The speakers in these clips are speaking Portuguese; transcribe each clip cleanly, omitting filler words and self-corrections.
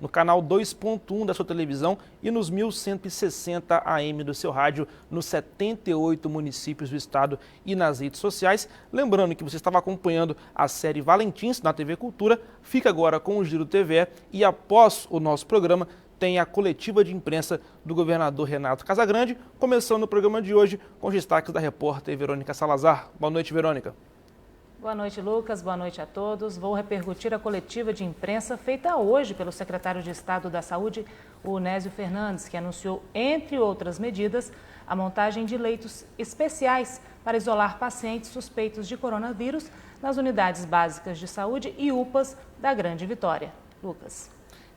no canal 2.1 da sua televisão e nos 1160 AM do seu rádio, nos 78 municípios do estado e nas redes sociais. Lembrando que você estava acompanhando a série Valentins na TV Cultura, fica agora com o Giro TVE e após o nosso programa tem a coletiva de imprensa do governador Renato Casagrande, começando o programa de hoje com os destaques da repórter Verônica Salazar. Boa noite, Verônica. Boa noite, Lucas. Boa noite a todos. Vou repercutir a coletiva de imprensa feita hoje pelo secretário de Estado da Saúde, o Onésio Fernandes, que anunciou, entre outras medidas, a montagem de leitos especiais para isolar pacientes suspeitos de coronavírus nas unidades básicas de saúde e UPAs da Grande Vitória. Lucas.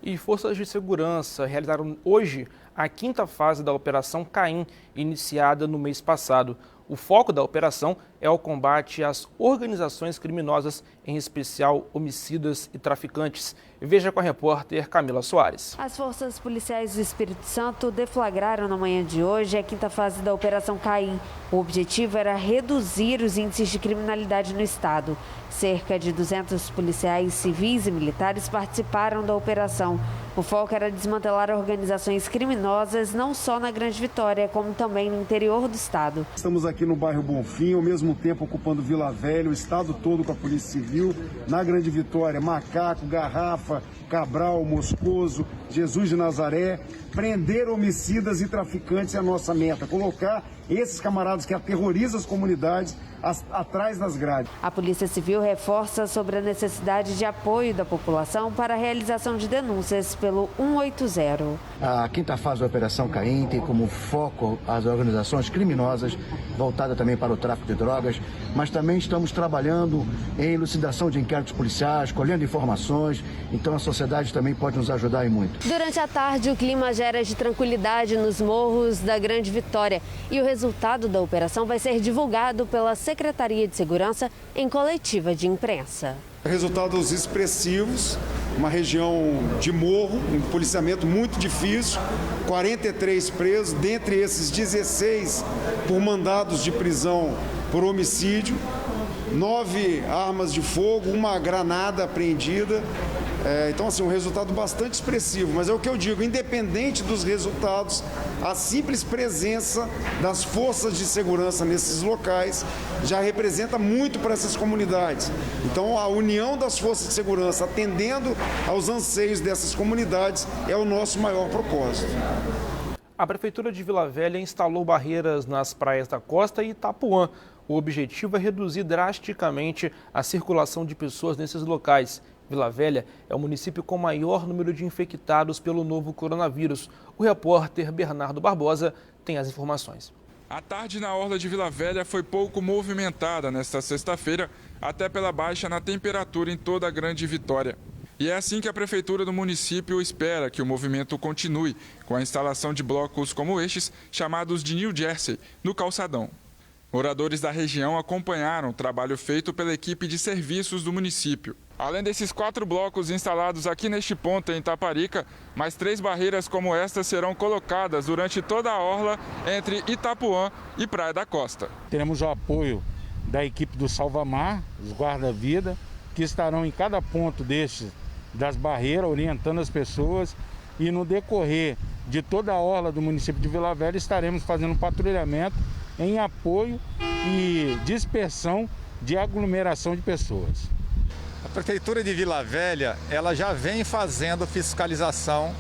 E forças de segurança realizaram hoje a quinta fase da Operação Caim, iniciada no mês passado. O foco da operação é o combate às organizações criminosas, em especial homicidas e traficantes. Veja com a repórter Camila Soares. As forças policiais do Espírito Santo deflagraram na manhã de hoje a quinta fase da Operação Caim. O objetivo era reduzir os índices de criminalidade no estado. Cerca de 200 policiais civis e militares participaram da operação. O foco era desmantelar organizações criminosas não só na Grande Vitória, como também no interior do estado. Estamos aqui no bairro Bonfim, ao mesmo tempo ocupando Vila Velha, o estado todo com a Polícia Civil. Na Grande Vitória, Macaco, Garrafa, Cabral, Moscoso, Jesus de Nazaré. Prender homicidas e traficantes é a nossa meta. Colocar esses camaradas que aterrorizam as comunidades atrás das grades. A Polícia Civil reforça sobre a necessidade de apoio da população para a realização de denúncias pelo 180. A quinta fase da Operação Caim tem como foco as organizações criminosas, voltada também para o tráfico de drogas, mas também estamos trabalhando em elucidação de inquéritos policiais, colhendo informações, então a sociedade também pode nos ajudar e muito. Durante a tarde, o clima gera de tranquilidade nos morros da Grande Vitória e o resultado da operação vai ser divulgado pela Secretaria de Segurança em coletiva de imprensa. Resultados expressivos, uma região de morro, um policiamento muito difícil, 43 presos, dentre esses 16 por mandados de prisão por homicídio, 9 armas de fogo, uma granada apreendida. Então, assim, um resultado bastante expressivo, mas é o que eu digo, independente dos resultados, a simples presença das forças de segurança nesses locais já representa muito para essas comunidades. Então, a união das forças de segurança, atendendo aos anseios dessas comunidades, é o nosso maior propósito. A Prefeitura de Vila Velha instalou barreiras nas praias da Costa e Itapuã. O objetivo é reduzir drasticamente a circulação de pessoas nesses locais. Vila Velha é o município com maior número de infectados pelo novo coronavírus. O repórter Bernardo Barbosa tem as informações. A tarde na orla de Vila Velha foi pouco movimentada nesta sexta-feira, até pela baixa na temperatura em toda a Grande Vitória. E é assim que a prefeitura do município espera que o movimento continue, com a instalação de blocos como estes, chamados de New Jersey, no calçadão. Moradores da região acompanharam o trabalho feito pela equipe de serviços do município. Além desses 4 blocos instalados aqui neste ponto em Itaparica, mais 3 barreiras como esta serão colocadas durante toda a orla entre Itapuã e Praia da Costa. Teremos o apoio da equipe do Salvamar, os guarda-vida, que estarão em cada ponto das barreiras, orientando as pessoas, e no decorrer de toda a orla do município de Vila Velha estaremos fazendo um patrulhamento em apoio e dispersão de aglomeração de pessoas. A Prefeitura de Vila Velha, ela já vem fazendo fiscalização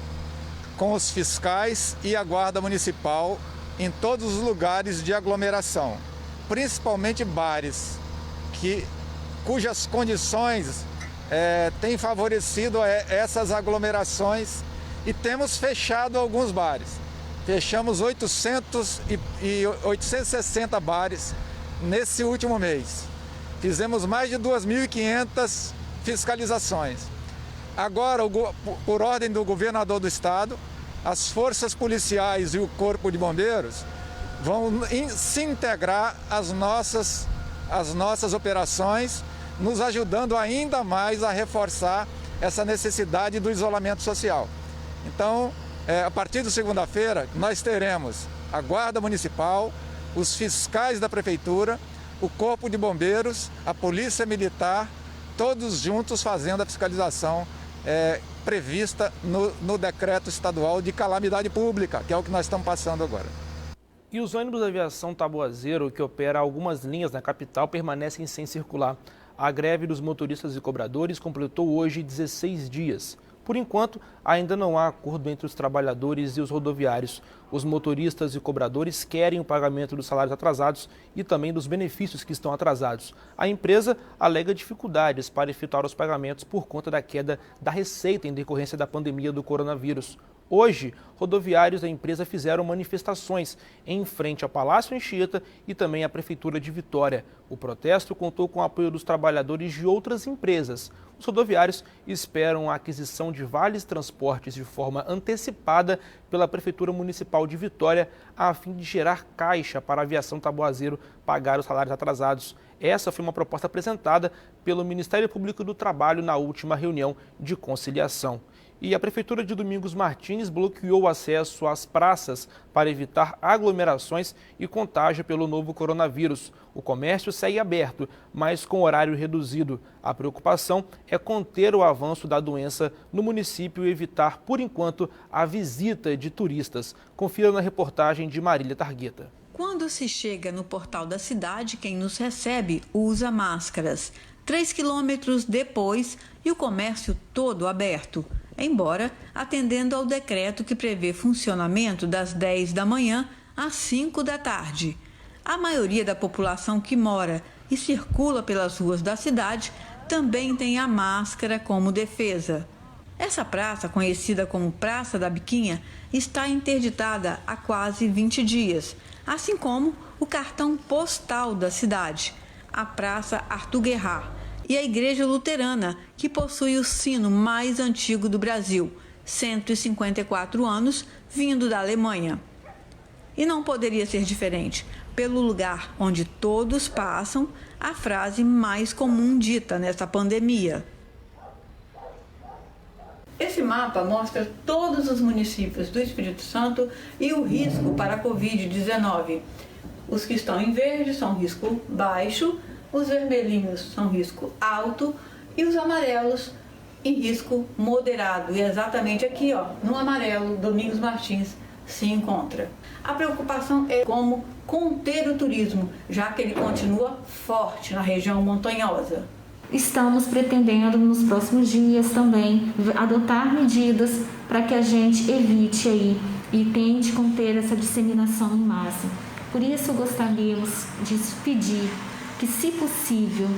com os fiscais e a Guarda Municipal em todos os lugares de aglomeração, principalmente bares, cujas condições têm favorecido essas aglomerações, e temos fechado alguns bares. Fechamos 860 bares nesse último mês. Fizemos mais de 2.500 fiscalizações. Agora, por ordem do governador do estado, as forças policiais e o Corpo de Bombeiros vão se integrar às nossas operações, nos ajudando ainda mais a reforçar essa necessidade do isolamento social. Então, a partir de segunda-feira, nós teremos a Guarda Municipal, os fiscais da Prefeitura, o Corpo de Bombeiros, a Polícia Militar, todos juntos fazendo a fiscalização prevista no decreto estadual de calamidade pública, que é o que nós estamos passando agora. E os ônibus da aviação Taboazeiro, que opera algumas linhas na capital, permanecem sem circular. A greve dos motoristas e cobradores completou hoje 16 dias. Por enquanto, ainda não há acordo entre os trabalhadores e os rodoviários. Os motoristas e cobradores querem o pagamento dos salários atrasados e também dos benefícios que estão atrasados. A empresa alega dificuldades para efetuar os pagamentos por conta da queda da receita em decorrência da pandemia do coronavírus. Hoje, rodoviários da empresa fizeram manifestações em frente ao Palácio Anchieta e também à Prefeitura de Vitória. O protesto contou com o apoio dos trabalhadores de outras empresas. Os rodoviários esperam a aquisição de vales transportes de forma antecipada pela Prefeitura Municipal de Vitória, a fim de gerar caixa para a aviação Taboazeiro pagar os salários atrasados. Essa foi uma proposta apresentada pelo Ministério Público do Trabalho na última reunião de conciliação. E a Prefeitura de Domingos Martins bloqueou o acesso às praças para evitar aglomerações e contágio pelo novo coronavírus. O comércio segue aberto, mas com horário reduzido. A preocupação é conter o avanço da doença no município e evitar, por enquanto, a visita de turistas. Confira na reportagem de Marília Targueta. Quando se chega no portal da cidade, quem nos recebe usa máscaras. 3 quilômetros depois e o comércio todo aberto. Embora atendendo ao decreto que prevê funcionamento das 10 da manhã às 5 da tarde. A maioria da população que mora e circula pelas ruas da cidade também tem a máscara como defesa. Essa praça, conhecida como Praça da Biquinha, está interditada há quase 20 dias, assim como o cartão postal da cidade, a Praça Arthur Guerrat, e a Igreja Luterana, que possui o sino mais antigo do Brasil, 154 anos, vindo da Alemanha. E não poderia ser diferente. Pelo lugar onde todos passam, a frase mais comum dita nessa pandemia. Esse mapa mostra todos os municípios do Espírito Santo e o risco para a Covid-19. Os que estão em verde são risco baixo, os vermelhinhos são risco alto e os amarelos em risco moderado. E exatamente aqui, no amarelo, Domingos Martins se encontra. A preocupação é como conter o turismo, já que ele continua forte na região montanhosa. Estamos pretendendo nos próximos dias também adotar medidas para que a gente evite aí e tente conter essa disseminação em massa. Por isso gostaríamos de pedir que, se possível,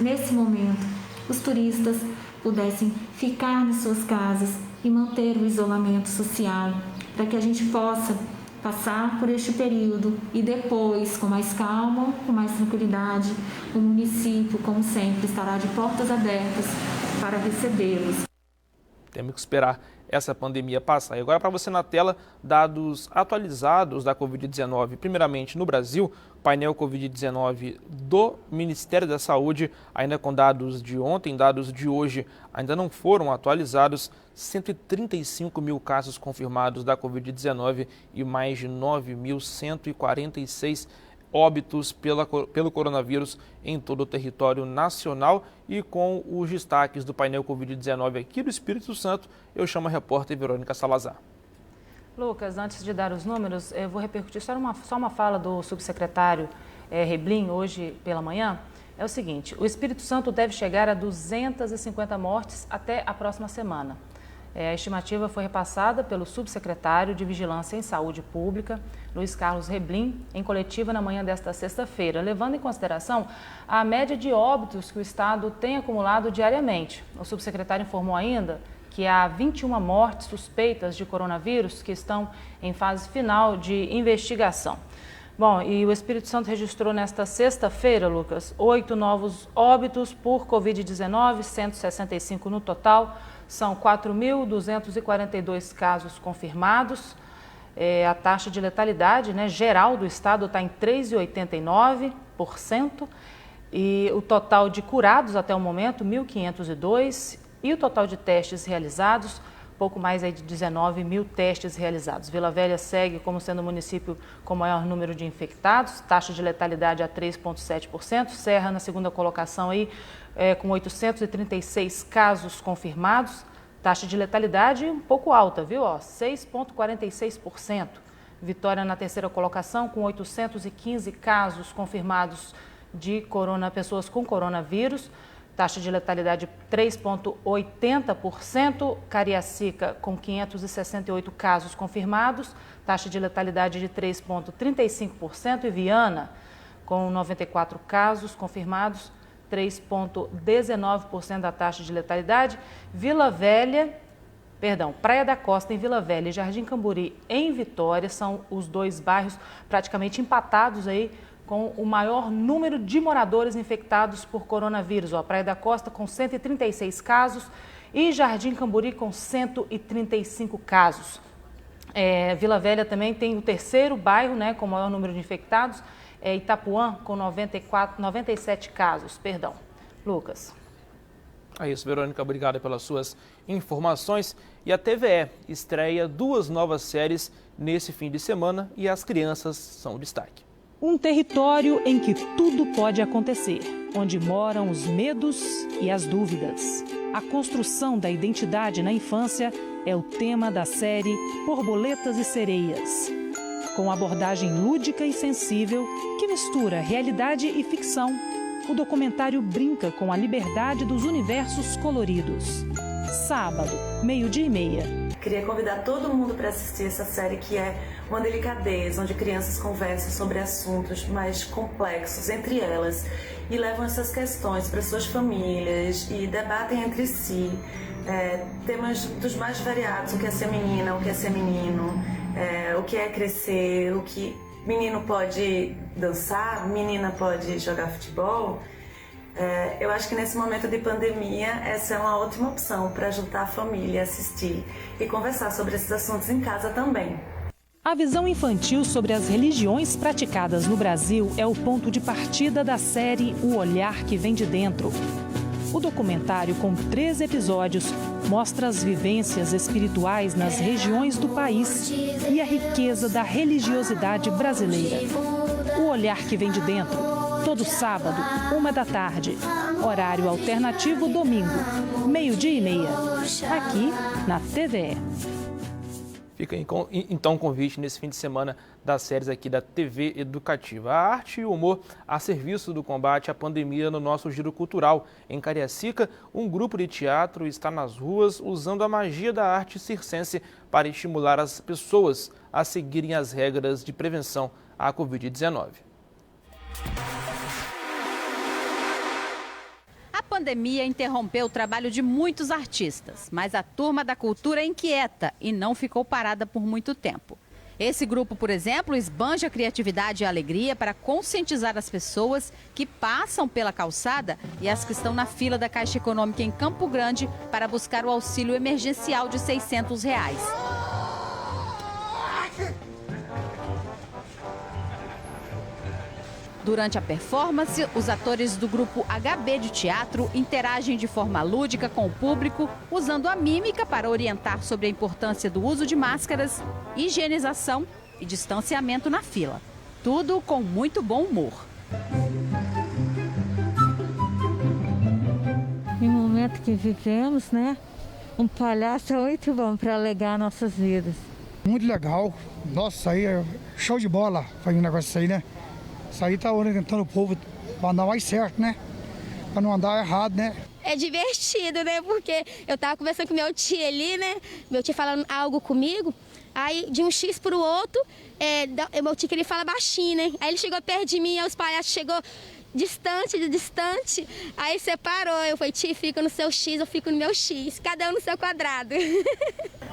nesse momento, os turistas pudessem ficar nas suas casas e manter o isolamento social, para que a gente possa passar por este período e depois, com mais calma, com mais tranquilidade, o município, como sempre, estará de portas abertas para recebê-los. Temos que esperar essa pandemia passar. E agora, para você na tela, dados atualizados da Covid-19. Primeiramente, no Brasil, painel Covid-19 do Ministério da Saúde, ainda com dados de ontem, dados de hoje ainda não foram atualizados. 135 mil casos confirmados da Covid-19 e mais de 9.146 óbitos pelo coronavírus em todo o território nacional. E com os destaques do painel Covid-19 aqui do Espírito Santo, eu chamo a repórter Verônica Salazar. Lucas, antes de dar os números, eu vou repercutir só uma fala do subsecretário Reblin hoje pela manhã. É o seguinte: o Espírito Santo deve chegar a 250 mortes até a próxima semana. A estimativa foi repassada pelo subsecretário de Vigilância em Saúde Pública, Luiz Carlos Reblin, em coletiva na manhã desta sexta-feira, levando em consideração a média de óbitos que o Estado tem acumulado diariamente. O subsecretário informou ainda que há 21 mortes suspeitas de coronavírus que estão em fase final de investigação. Bom, e o Espírito Santo registrou nesta sexta-feira, Lucas, 8 novos óbitos por Covid-19, 165 no total. São 4.242 casos confirmados. A taxa de letalidade geral do estado está em 3,89%. E o total de curados até o momento, 1.502. E o total de testes realizados, pouco mais aí de 19 mil testes realizados. Vila Velha segue como sendo o município com maior número de infectados, taxa de letalidade a 3,7%. Serra na segunda colocação aí, com 836 casos confirmados, Taxa de letalidade um pouco alta, viu? 6,46%. Vitória na terceira colocação com 815 casos confirmados de pessoas com coronavírus. Taxa de letalidade 3,80%. Cariacica com 568 casos confirmados. Taxa de letalidade de 3,35%. E Viana com 94 casos confirmados. 3,19% da taxa de letalidade. Praia da Costa em Vila Velha e Jardim Camburi em Vitória são os dois bairros praticamente empatados aí com o maior número de moradores infectados por coronavírus. Praia da Costa com 136 casos e Jardim Camburi com 135 casos. Vila Velha também tem o terceiro bairro, né, com o maior número de infectados. Itapuã com 97 casos, Lucas. É isso, Verônica, obrigado pelas suas informações. E a TVE estreia 2 novas séries nesse fim de semana e as crianças são o destaque. Um território em que tudo pode acontecer, onde moram os medos e as dúvidas. A construção da identidade na infância é o tema da série Borboletas e Sereias. Com abordagem lúdica e sensível que mistura realidade e ficção, o documentário brinca com a liberdade dos universos coloridos. Sábado, 12h30. Queria convidar todo mundo para assistir essa série, que é uma delicadeza, onde crianças conversam sobre assuntos mais complexos entre elas e levam essas questões para suas famílias e debatem entre si temas dos mais variados: o que é ser menina, o que é ser menino, o que é crescer, o que menino pode dançar, menina pode jogar futebol. Eu acho que nesse momento de pandemia essa é uma ótima opção para juntar a família, assistir e conversar sobre esses assuntos em casa também. A visão infantil sobre as religiões praticadas no Brasil é o ponto de partida da série O Olhar que Vem de Dentro. O documentário, com 3 episódios, mostra as vivências espirituais nas regiões do país e a riqueza da religiosidade brasileira. O Olhar que Vem de Dentro, todo sábado, 13h. Horário alternativo domingo, 12h30. Aqui na TVE. Fica então o convite nesse fim de semana das séries aqui da TV Educativa. A arte e o humor a serviço do combate à pandemia no nosso giro cultural. Em Cariacica, um grupo de teatro está nas ruas usando a magia da arte circense para estimular as pessoas a seguirem as regras de prevenção à Covid-19. A pandemia interrompeu o trabalho de muitos artistas, mas a turma da cultura é inquieta e não ficou parada por muito tempo. Esse grupo, por exemplo, esbanja criatividade e alegria para conscientizar as pessoas que passam pela calçada e as que estão na fila da Caixa Econômica em Campo Grande para buscar o auxílio emergencial de R$ 600. Durante a performance, os atores do grupo HB de teatro interagem de forma lúdica com o público, usando a mímica para orientar sobre a importância do uso de máscaras, higienização e distanciamento na fila. Tudo com muito bom humor. No momento que vivemos, né? Um palhaço é muito bom para alegar nossas vidas. Muito legal. Nossa, aí é show de bola fazer um negócio isso aí, né? Isso aí tá orientando o povo para andar mais certo, né? Para não andar errado, né? É divertido, né? Porque eu tava conversando com meu tio ali, né? Meu tio falando algo comigo. Aí, de um X pro outro, meu tio queria falar baixinho, né? Aí ele chegou perto de mim, aí os palhaços chegou distante. Aí separou. Eu falei, tio, fica no seu X, eu fico no meu X. Cada um no seu quadrado.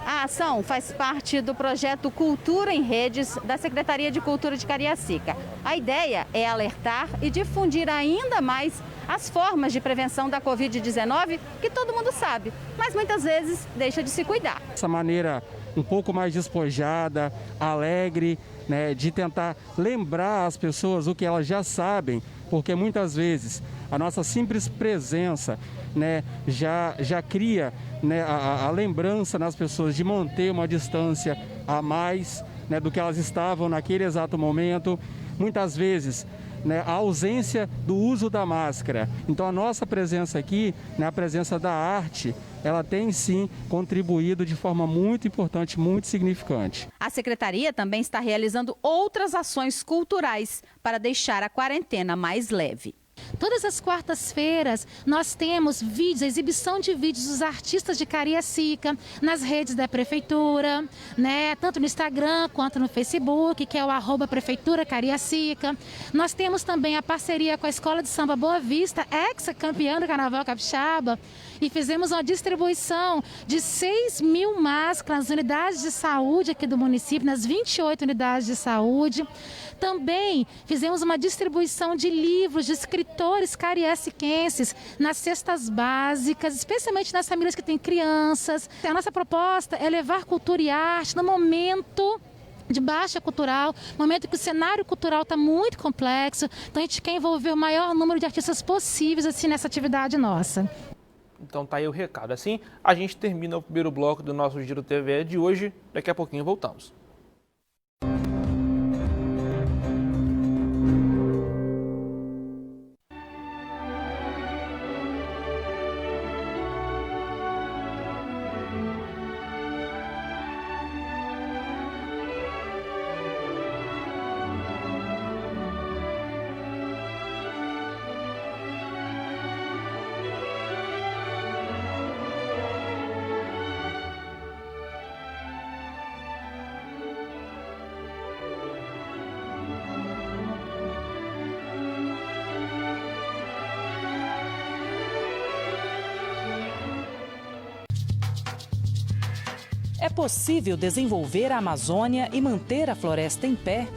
A ação faz parte do projeto Cultura em Redes da Secretaria de Cultura de Cariacica. A ideia é alertar e difundir ainda mais as formas de prevenção da Covid-19, que todo mundo sabe, mas muitas vezes deixa de se cuidar. Essa maneira um pouco mais despojada, alegre, né, de tentar lembrar as pessoas o que elas já sabem, porque muitas vezes a nossa simples presença, né, já cria, né, a lembrança nas pessoas de manter uma distância a mais, né, do que elas estavam naquele exato momento. Muitas vezes, né, a ausência do uso da máscara. Então a nossa presença aqui, né, a presença da arte, ela tem sim contribuído de forma muito importante, muito significante. A Secretaria também está realizando outras ações culturais para deixar a quarentena mais leve. Todas as quartas-feiras nós temos vídeos, a exibição de vídeos dos artistas de Cariacica nas redes da Prefeitura, né? Tanto no Instagram quanto no Facebook, que é o @Prefeitura Cariacica. Nós temos também a parceria com a Escola de Samba Boa Vista, ex-campeã do Carnaval Capixaba, e fizemos uma distribuição de 6.000 máscaras nas unidades de saúde aqui do município, nas 28 unidades de saúde. Também fizemos uma distribuição de livros de escritores cariaciquenses nas cestas básicas, especialmente nas famílias que têm crianças. A nossa proposta é levar cultura e arte no momento de baixa cultural, momento que o cenário cultural está muito complexo, então a gente quer envolver o maior número de artistas possíveis assim, nessa atividade nossa. Então tá aí o recado. Assim, a gente termina o primeiro bloco do nosso Giro TVE de hoje. Daqui a pouquinho voltamos. É possível desenvolver a Amazônia e manter a floresta em pé?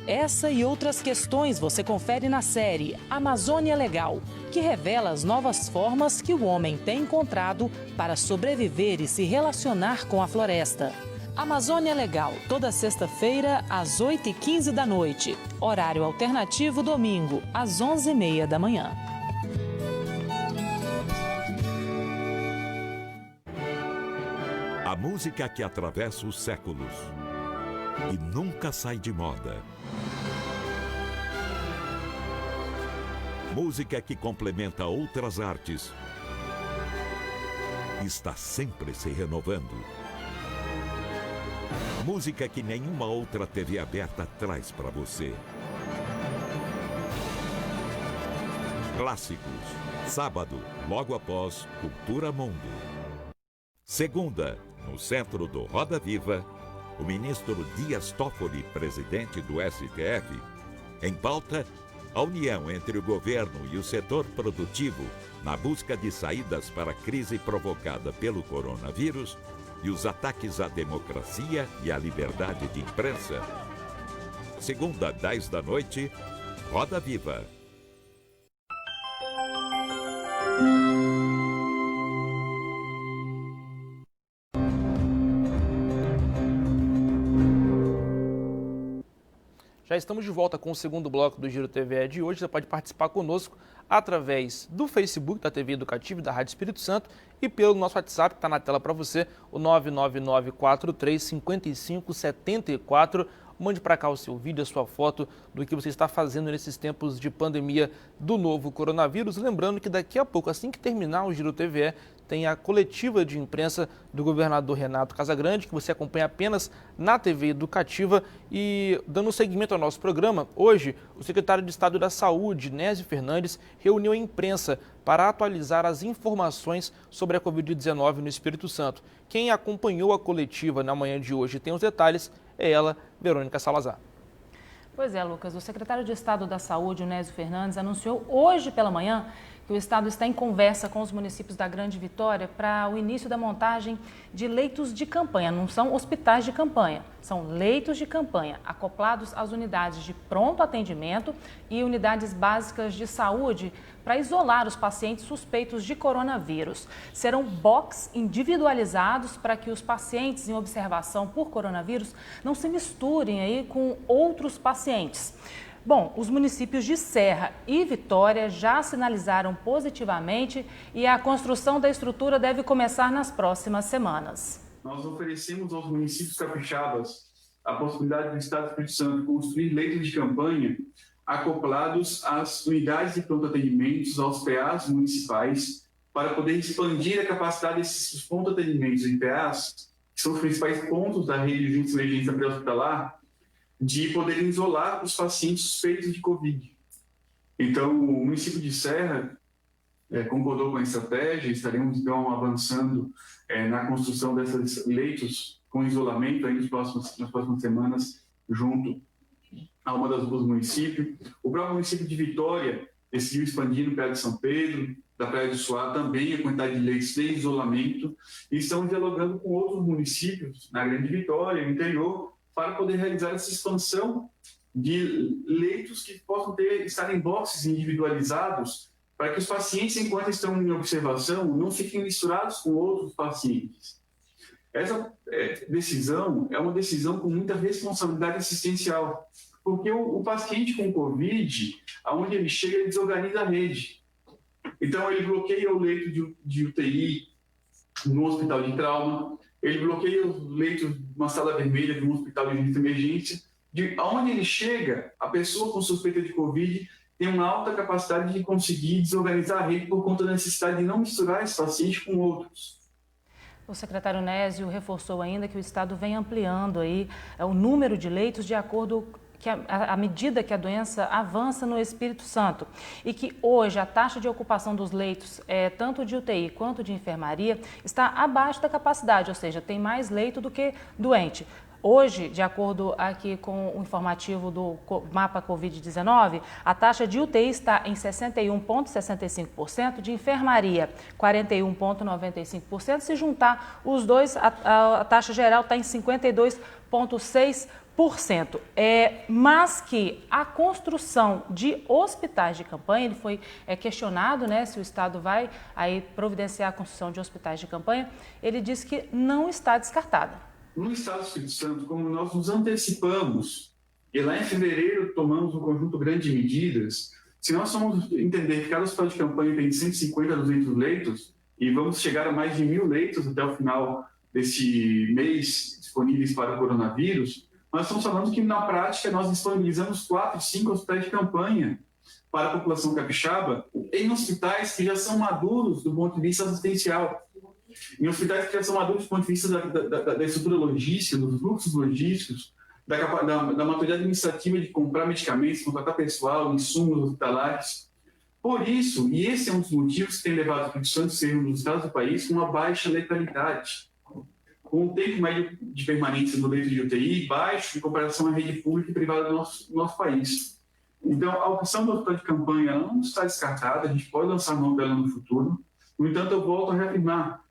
Essa e outras questões você confere na série Amazônia Legal, que revela as novas formas que o homem tem encontrado para sobreviver e se relacionar com a floresta. Amazônia Legal, toda sexta-feira às 8h15 da noite. Horário alternativo domingo, às 11h30 da manhã. A música que atravessa os séculos e nunca sai de moda. Música que complementa outras artes. Está sempre se renovando. Música que nenhuma outra TV aberta traz para você. Clássicos. Sábado, logo após Cultura Mundo. Segunda, no centro do Roda Viva, o ministro Dias Toffoli, presidente do STF, em pauta, a união entre o governo e o setor produtivo na busca de saídas para a crise provocada pelo coronavírus e os ataques à democracia e à liberdade de imprensa. Segunda, 10 da noite, Roda Viva. Já estamos de volta com o segundo bloco do Giro TVE de hoje. Você pode participar conosco através do Facebook da TV Educativa e da Rádio Espírito Santo e pelo nosso WhatsApp, que está na tela para você, o 999435574. Mande para cá o seu vídeo, a sua foto do que você está fazendo nesses tempos de pandemia do novo coronavírus. Lembrando que daqui a pouco, assim que terminar o Giro TVE, tem a coletiva de imprensa do governador Renato Casagrande, que você acompanha apenas na TV Educativa. E dando seguimento ao nosso programa, hoje o secretário de Estado da Saúde, Nésio Fernandes, reuniu a imprensa para atualizar as informações sobre a Covid-19 no Espírito Santo. Quem acompanhou a coletiva na manhã de hoje e tem os detalhes é ela, Verônica Salazar. Pois é, Lucas, o secretário de Estado da Saúde, o Nésio Fernandes, anunciou hoje pela manhã que o Estado está em conversa com os municípios da Grande Vitória para o início da montagem de leitos de campanha. Não são hospitais de campanha, são leitos de campanha acoplados às unidades de pronto atendimento e unidades básicas de saúde para isolar os pacientes suspeitos de coronavírus. Serão box individualizados para que os pacientes em observação por coronavírus não se misturem aí com outros pacientes. Bom, os municípios de Serra e Vitória já sinalizaram positivamente e a construção da estrutura deve começar nas próximas semanas. Nós oferecemos aos municípios capixabas a possibilidade do Estado do Espírito Santo construir leitos de campanha acoplados às unidades de pronto atendimento, aos PAs municipais, para poder expandir a capacidade desses pontos de atendimento de PAs, que são os principais pontos da rede de emergência pré-hospitalar, de poder isolar os pacientes suspeitos de Covid. Então, o município de Serra concordou com a estratégia, estaremos então avançando na construção desses leitos com isolamento aí nas próximas semanas, junto a uma das duas municípios. O próprio município de Vitória decidiu expandir no Praia de São Pedro, da Praia do Suá, também a quantidade de leitos de isolamento, e estamos dialogando com outros municípios, na Grande Vitória, no interior, para poder realizar essa expansão de leitos que possam estar em boxes individualizados, para que os pacientes, enquanto estão em observação, não fiquem misturados com outros pacientes. Essa decisão é uma decisão com muita responsabilidade assistencial, porque o paciente com Covid, aonde ele chega, ele desorganiza a rede. Então, ele bloqueia o leito de UTI no hospital de trauma, ele bloqueia o leito de uma sala vermelha de um hospital de emergência. Aonde ele chega, a pessoa com suspeita de Covid tem uma alta capacidade de conseguir desorganizar a rede por conta da necessidade de não misturar esse paciente com outros. O secretário Nésio reforçou ainda que o Estado vem ampliando aí o número de leitos de acordo que à medida que a doença avança no Espírito Santo e que hoje a taxa de ocupação dos leitos, tanto de UTI quanto de enfermaria, está abaixo da capacidade, ou seja, tem mais leito do que doente. Hoje, de acordo aqui com o informativo do mapa Covid-19, a taxa de UTI está em 61,65%, de enfermaria 41,95%. Se juntar os dois, a taxa geral está em 52,6%. Mas que a construção de hospitais de campanha, ele foi questionado, né, se o Estado vai aí providenciar a construção de hospitais de campanha, ele disse que não está descartada. No Estado do Espírito Santo, como nós nos antecipamos, e lá em fevereiro tomamos um conjunto grande de medidas, se nós vamos entender que cada hospital de campanha tem 150 a 200 leitos, e vamos chegar a mais de 1.000 leitos até o final desse mês disponíveis para o coronavírus, nós estamos falando que, na prática, nós disponibilizamos 4, 5 hospitais de campanha para a população capixaba em hospitais que já são maduros do ponto de vista assistencial. Em hospitais que já são maduros do ponto de vista da estrutura logística, dos fluxos logísticos, da maturidade administrativa de comprar medicamentos, contratar pessoal, insumos hospitalares. Por isso, e esse é um dos motivos que tem levado o Espírito Santo a ser um dos estados do país com uma baixa letalidade, com o tempo médio de permanência no leito de UTI baixo em comparação à rede pública e privada do nosso país. Então, a opção do hospital de campanha ela não está descartada, a gente pode lançar mão dela no futuro. No entanto, eu volto a reafirmar,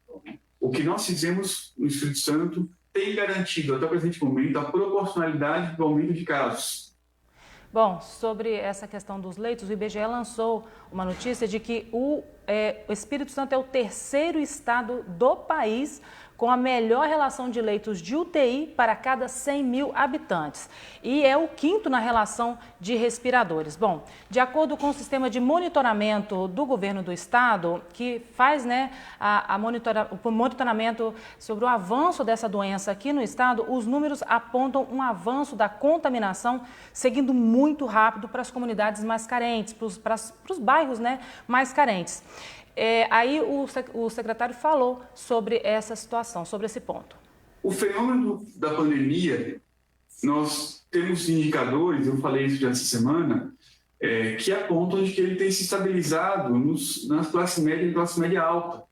o que nós fizemos no Espírito Santo tem garantido, até o presente momento, a proporcionalidade do aumento de casos. Bom, sobre essa questão dos leitos, o IBGE lançou uma notícia de que o Espírito Santo é o terceiro estado do país com a melhor relação de leitos de UTI para cada 100 mil habitantes. E é o quinto na relação de respiradores. Bom, de acordo com o sistema de monitoramento do governo do estado, que faz o monitoramento sobre o avanço dessa doença aqui no estado, os números apontam um avanço da contaminação seguindo muito rápido para as comunidades mais carentes, para os bairros, né, mais carentes. Aí o secretário falou sobre essa situação, sobre esse ponto. O fenômeno da pandemia, nós temos indicadores, eu falei isso já essa semana, que apontam de que ele tem se estabilizado nas classes média e classe média alta.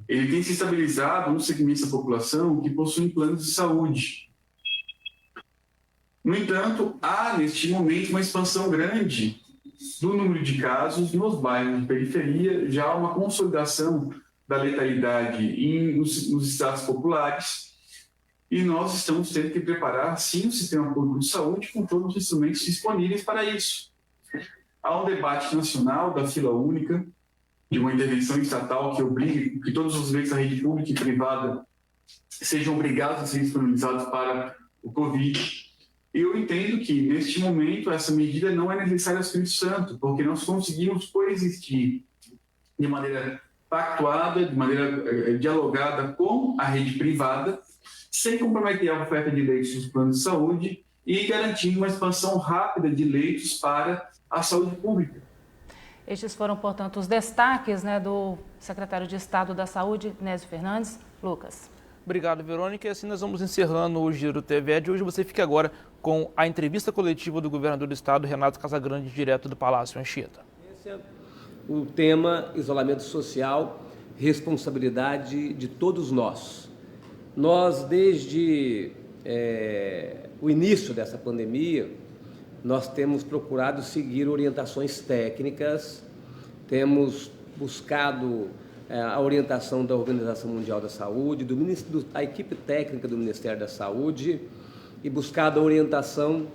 Ele tem se estabilizado nos segmentos da população que possuem planos de saúde. No entanto, há neste momento uma expansão grande do número de casos nos bairros de periferia, já há uma consolidação da letalidade nos estados populares e nós estamos tendo que preparar, sim, o sistema público de saúde com todos os instrumentos disponíveis para isso. Há um debate nacional da fila única, de uma intervenção estatal que obrigue que todos os leitos da rede pública e privada sejam obrigados a ser disponibilizados para o Covid. Eu entendo que, neste momento, essa medida não é necessária ao Espírito Santo, porque nós conseguimos coexistir de maneira pactuada, de maneira dialogada com a rede privada, sem comprometer a oferta de leitos dos planos de saúde e garantindo uma expansão rápida de leitos para a saúde pública. Estes foram, portanto, os destaques, né, do secretário de Estado da Saúde, Nésio Fernandes. Lucas. Obrigado, Verônica. E assim nós vamos encerrando o Giro TV de hoje. Você fica agora com a entrevista coletiva do governador do Estado, Renato Casagrande, direto do Palácio Anchieta. Esse é o tema isolamento social, responsabilidade de todos nós. Nós, desde o início dessa pandemia, nós temos procurado seguir orientações técnicas, temos buscado a orientação da Organização Mundial da Saúde, da equipe técnica do Ministério da Saúde e buscado a orientação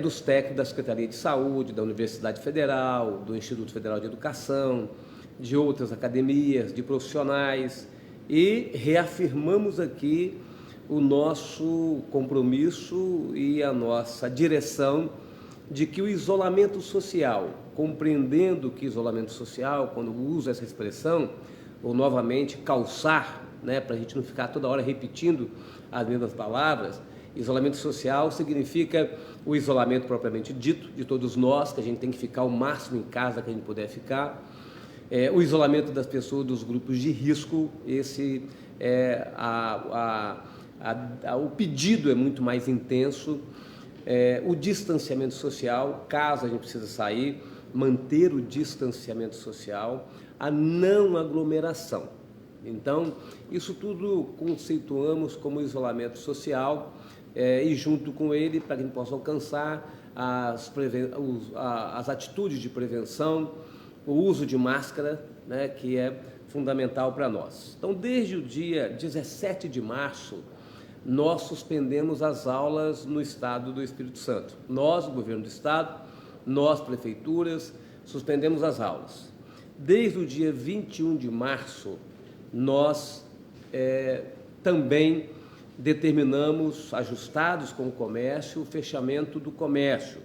dos técnicos da Secretaria de Saúde, da Universidade Federal, do Instituto Federal de Educação, de outras academias, de profissionais, e reafirmamos aqui o nosso compromisso e a nossa direção de que o isolamento social, compreendendo que isolamento social, quando uso essa expressão, ou novamente calçar, né, para a gente não ficar toda hora repetindo as mesmas palavras, isolamento social significa o isolamento propriamente dito de todos nós, que a gente tem que ficar o máximo em casa que a gente puder ficar, o isolamento das pessoas dos grupos de risco, esse o pedido é muito mais intenso, o distanciamento social, caso a gente precise sair, manter o distanciamento social, a não aglomeração. Então, isso tudo conceituamos como isolamento social e junto com ele, para que a gente possa alcançar as atitudes de prevenção, o uso de máscara, né, que é fundamental para nós. Então, desde o dia 17 de março, nós suspendemos as aulas no estado do Espírito Santo. Nós, o governo do estado, nós, prefeituras, suspendemos as aulas. Desde o dia 21 de março, nós também determinamos, ajustados com o comércio, o fechamento do comércio.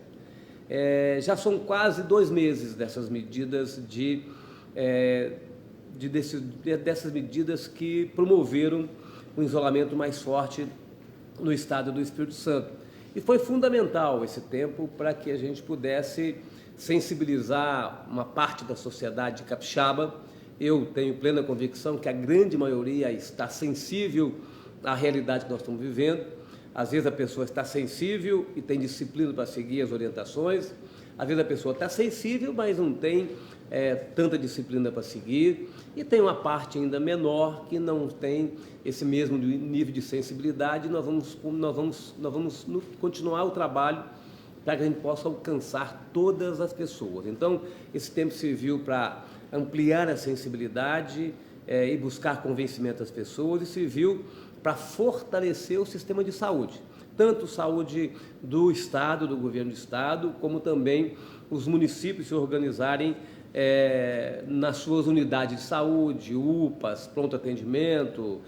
Já são quase 2 meses dessas medidas dessas medidas que promoveram um isolamento mais forte no estado do Espírito Santo. E foi fundamental esse tempo para que a gente pudesse sensibilizar uma parte da sociedade capixaba. Eu tenho plena convicção que a grande maioria está sensível à realidade que nós estamos vivendo. Às vezes a pessoa está sensível e tem disciplina para seguir as orientações. Às vezes a pessoa está sensível, mas não tem tanta disciplina para seguir. E tem uma parte ainda menor que não tem esse mesmo nível de sensibilidade. Nós vamos continuar o trabalho para que a gente possa alcançar todas as pessoas. Então, esse tempo serviu para ampliar a sensibilidade e buscar convencimento das pessoas, e serviu para fortalecer o sistema de saúde, tanto saúde do Estado, do governo do Estado, como também os municípios se organizarem nas suas unidades de saúde, UPAs, pronto atendimento,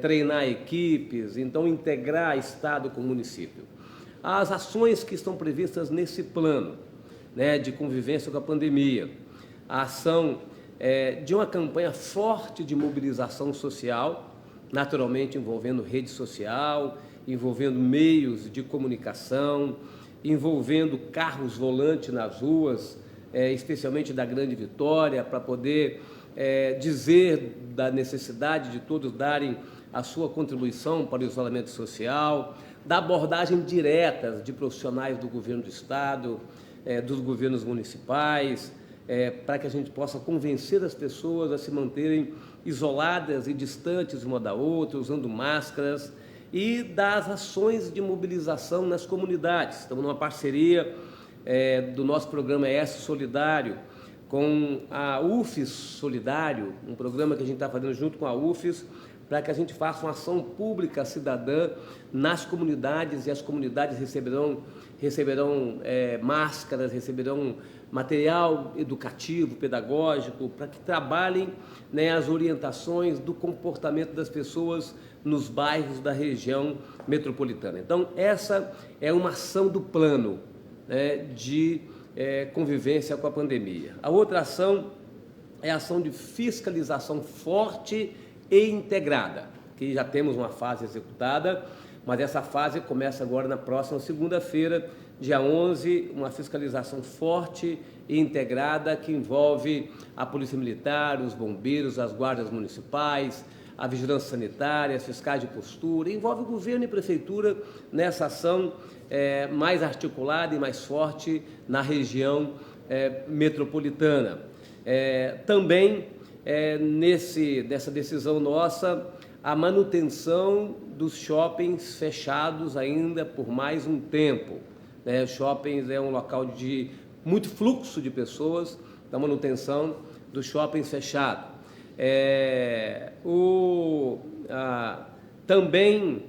treinar equipes, então integrar Estado com município. As ações que estão previstas nesse plano, né, de convivência com a pandemia, a ação de uma campanha forte de mobilização social, naturalmente envolvendo rede social, envolvendo meios de comunicação, envolvendo carros volantes nas ruas, especialmente da Grande Vitória, para poder dizer da necessidade de todos darem a sua contribuição para o isolamento social, da abordagem direta de profissionais do governo do Estado, dos governos municipais, para que a gente possa convencer as pessoas a se manterem isoladas e distantes uma da outra, usando máscaras, e das ações de mobilização nas comunidades. Estamos numa parceria do nosso programa ES Solidário com a UFES Solidário, um programa que a gente está fazendo junto com a UFES, para que a gente faça uma ação pública cidadã nas comunidades, e as comunidades receberão máscaras, receberão material educativo, pedagógico, para que trabalhem, né, as orientações do comportamento das pessoas nos bairros da região metropolitana. Então, essa é uma ação do plano, né, de convivência com a pandemia. A outra ação é a ação de fiscalização forte e integrada. que já temos uma fase executada, mas essa fase começa agora na próxima segunda-feira, dia 11, uma fiscalização forte e integrada que envolve a Polícia Militar, os bombeiros, as guardas municipais, a vigilância sanitária, os fiscais de postura, envolve o governo e prefeitura nessa ação mais articulada e mais forte na região metropolitana. Também, nessa decisão nossa, a manutenção dos shoppings fechados ainda por mais um tempo. Shoppings é um local de muito fluxo de pessoas, da manutenção dos shoppings fechados. Também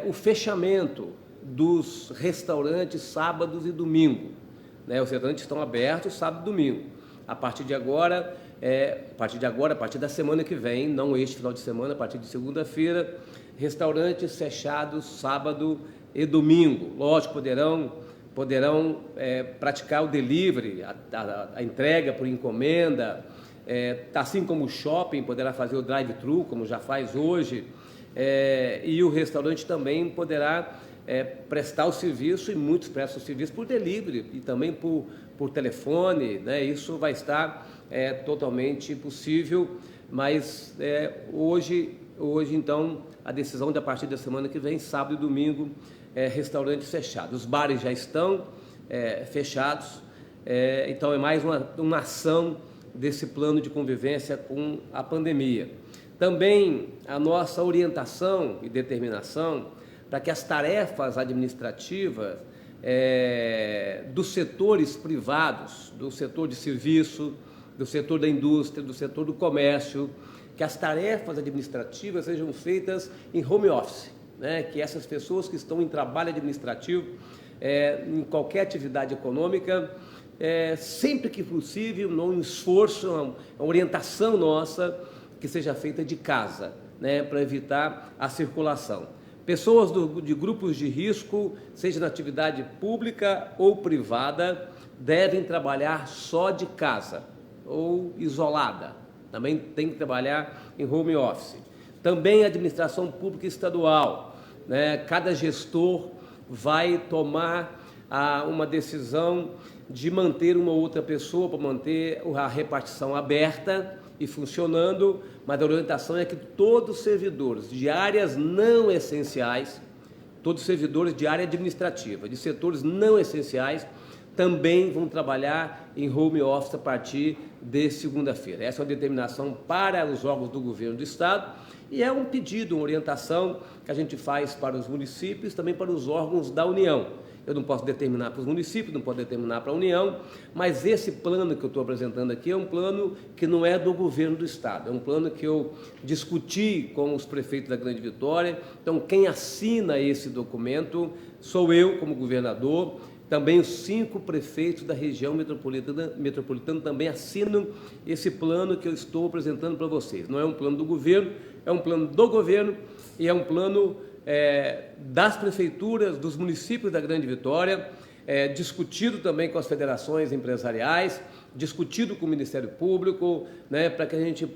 o fechamento dos restaurantes sábados e domingo. Os restaurantes estão abertos sábado e domingo. A partir da semana que vem, não este final de semana, a partir de segunda-feira, restaurantes fechados sábado e domingo. Lógico, poderão praticar o delivery, a entrega por encomenda, assim como o shopping poderá fazer o drive-thru, como já faz hoje, e o restaurante também poderá prestar o serviço, e muitos prestam o serviço por delivery e também por telefone, Isso vai estar totalmente possível, mas hoje, então, a decisão de a partir da semana que vem, sábado e domingo, restaurantes fechados. Os bares já estão fechados, então é mais uma ação desse plano de convivência com a pandemia. Também a nossa orientação e determinação para que as tarefas administrativas dos setores privados, do setor de serviço, do setor da indústria, do setor do comércio, que as tarefas administrativas sejam feitas em home office, que essas pessoas que estão em trabalho administrativo, em qualquer atividade econômica, sempre que possível, num esforço, uma orientação nossa, que seja feita de casa, para evitar a circulação. Pessoas de grupos de risco, seja na atividade pública ou privada, devem trabalhar só de casa ou isolada. Também tem que trabalhar em home office. Também a administração pública estadual, cada gestor vai tomar uma decisão de manter uma outra pessoa para manter a repartição aberta e funcionando, mas a orientação é que todos os servidores de áreas não essenciais, todos os servidores de área administrativa, de setores não essenciais, também vão trabalhar em home office a partir de segunda-feira. Essa é uma determinação para os órgãos do governo do Estado e é um pedido, uma orientação que a gente faz para os municípios, também para os órgãos da União. Eu não posso determinar para os municípios, não posso determinar para a União, mas esse plano que eu estou apresentando aqui é um plano que não é do governo do Estado, é um plano que eu discuti com os prefeitos da Grande Vitória. Então, quem assina esse documento sou eu, como governador, também os 5 prefeitos da região metropolitana também assinam esse plano que eu estou apresentando para vocês. Não é um plano do governo, é um plano do governo e é um plano das prefeituras, dos municípios da Grande Vitória, discutido também com as federações empresariais, discutido com o Ministério Público, para que a gente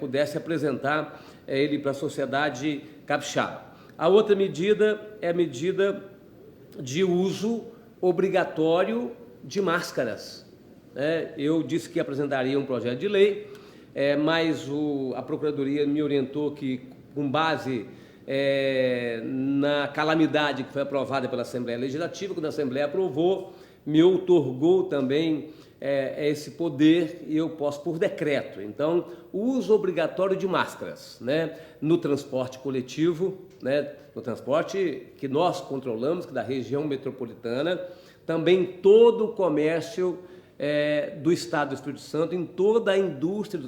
pudesse apresentar ele para a sociedade capixaba. A outra medida é a medida de uso obrigatório de máscaras. Eu disse que apresentaria um projeto de lei, mas a Procuradoria me orientou que, com base na calamidade que foi aprovada pela Assembleia Legislativa, quando a Assembleia aprovou, me outorgou também esse poder e eu posso por decreto. Então, o uso obrigatório de máscaras, no transporte coletivo, no transporte que nós controlamos, que é da região metropolitana, também todo o comércio do Estado do Espírito Santo, em toda a indústria do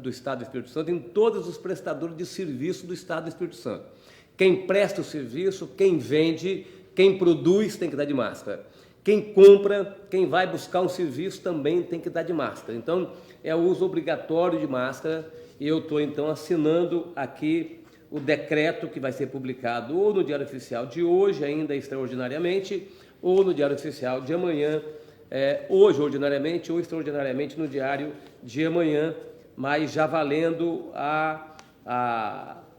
Estado do Espírito Santo, em todos os prestadores de serviço do Estado do Espírito Santo. Quem presta o serviço, quem vende, quem produz tem que estar de máscara. Quem compra, quem vai buscar um serviço também tem que estar de máscara. Então, é o uso obrigatório de máscara e eu estou, então, assinando aqui o decreto que vai ser publicado ou no Diário Oficial de hoje, ainda extraordinariamente, ou no Diário Oficial de amanhã, hoje ordinariamente ou extraordinariamente no Diário de amanhã, mas já valendo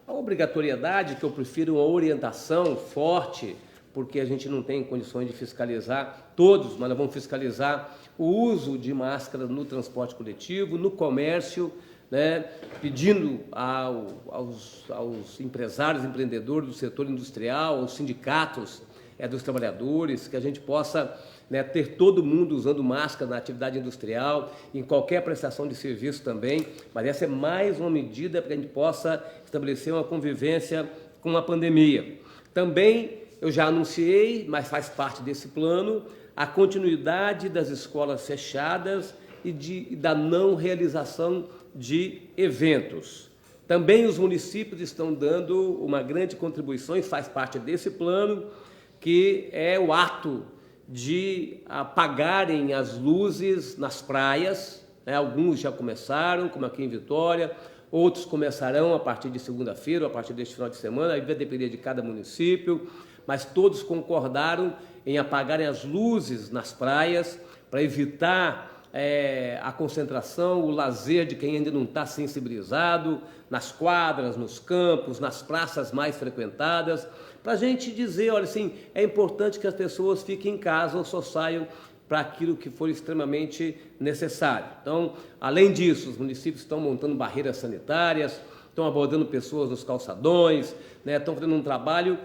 a obrigatoriedade, que eu prefiro uma orientação forte, porque a gente não tem condições de fiscalizar todos, mas nós vamos fiscalizar o uso de máscaras no transporte coletivo, no comércio, né, pedindo aos empresários, empreendedores do setor industrial, aos sindicatos dos trabalhadores, que a gente possa, né, ter todo mundo usando máscara na atividade industrial, em qualquer prestação de serviço também, mas essa é mais uma medida para que a gente possa estabelecer uma convivência com a pandemia. Também eu já anunciei, mas faz parte desse plano, a continuidade das escolas fechadas e da não realização de eventos. Também os municípios estão dando uma grande contribuição e faz parte desse plano, que é o ato de apagarem as luzes nas praias, né? Alguns já começaram, como aqui em Vitória, outros começarão a partir de segunda-feira, a partir deste final de semana, aí vai depender de cada município, mas todos concordaram em apagarem as luzes nas praias para evitar a concentração, o lazer de quem ainda não está sensibilizado, nas quadras, nos campos, nas praças mais frequentadas, para a gente dizer, olha assim, é importante que as pessoas fiquem em casa ou só saiam para aquilo que for extremamente necessário. Então, além disso, os municípios estão montando barreiras sanitárias, estão abordando pessoas nos calçadões, né, estão fazendo um trabalho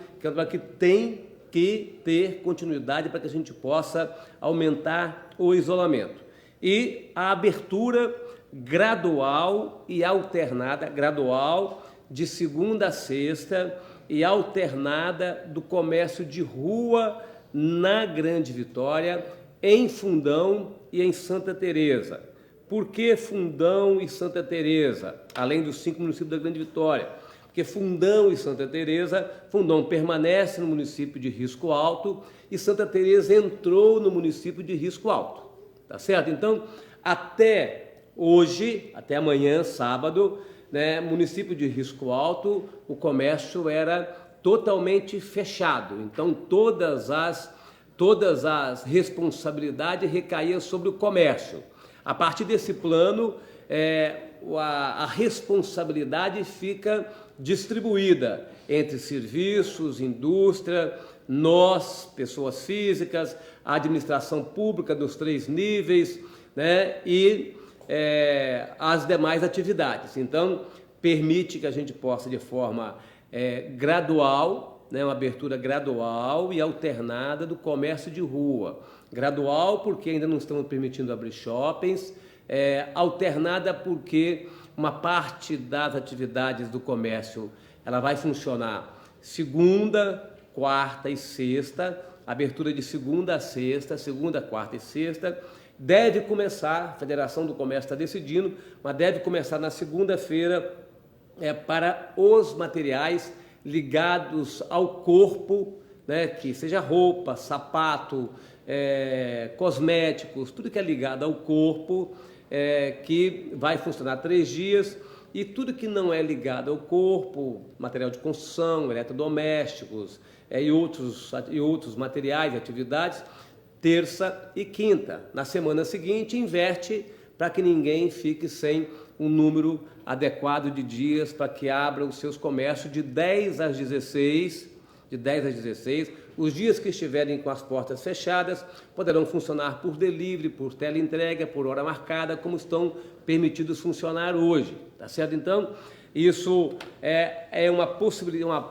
que tem que ter continuidade para que a gente possa aumentar o isolamento. E a abertura gradual e alternada, gradual de segunda a sexta e alternada do comércio de rua na Grande Vitória, em Fundão e em Santa Teresa. Por que Fundão e Santa Teresa, além dos 5 municípios da Grande Vitória? Porque Fundão e Santa Teresa, Fundão permanece no município de risco alto e Santa Teresa entrou no município de risco alto. Tá certo? Então, até hoje, até amanhã, sábado, né, município de risco alto, o comércio era totalmente fechado. Então, todas as responsabilidades recaíam sobre o comércio. A partir desse plano, a responsabilidade fica distribuída entre serviços, indústria, nós, pessoas físicas, a administração pública dos 3 níveis, né, e as demais atividades. Então, permite que a gente possa, de forma gradual, né, uma abertura gradual e alternada do comércio de rua. Gradual porque ainda não estamos permitindo abrir shoppings, alternada porque uma parte das atividades do comércio ela vai funcionar segunda, quarta e sexta, abertura de segunda a sexta, segunda, quarta e sexta. Deve começar, a Federação do Comércio está decidindo, mas deve começar na segunda-feira para os materiais ligados ao corpo, né, que seja roupa, sapato, cosméticos, tudo que é ligado ao corpo, que vai funcionar 3 dias, e tudo que não é ligado ao corpo, material de construção, eletrodomésticos e outros materiais e atividades, terça e quinta. Na semana seguinte, inverte para que ninguém fique sem um número adequado de dias para que abra os seus comércios de 10 às 16. Os dias que estiverem com as portas fechadas poderão funcionar por delivery, por teleentrega, por hora marcada, como estão permitidos funcionar hoje. Tá certo? Então, isso é uma possibilidade,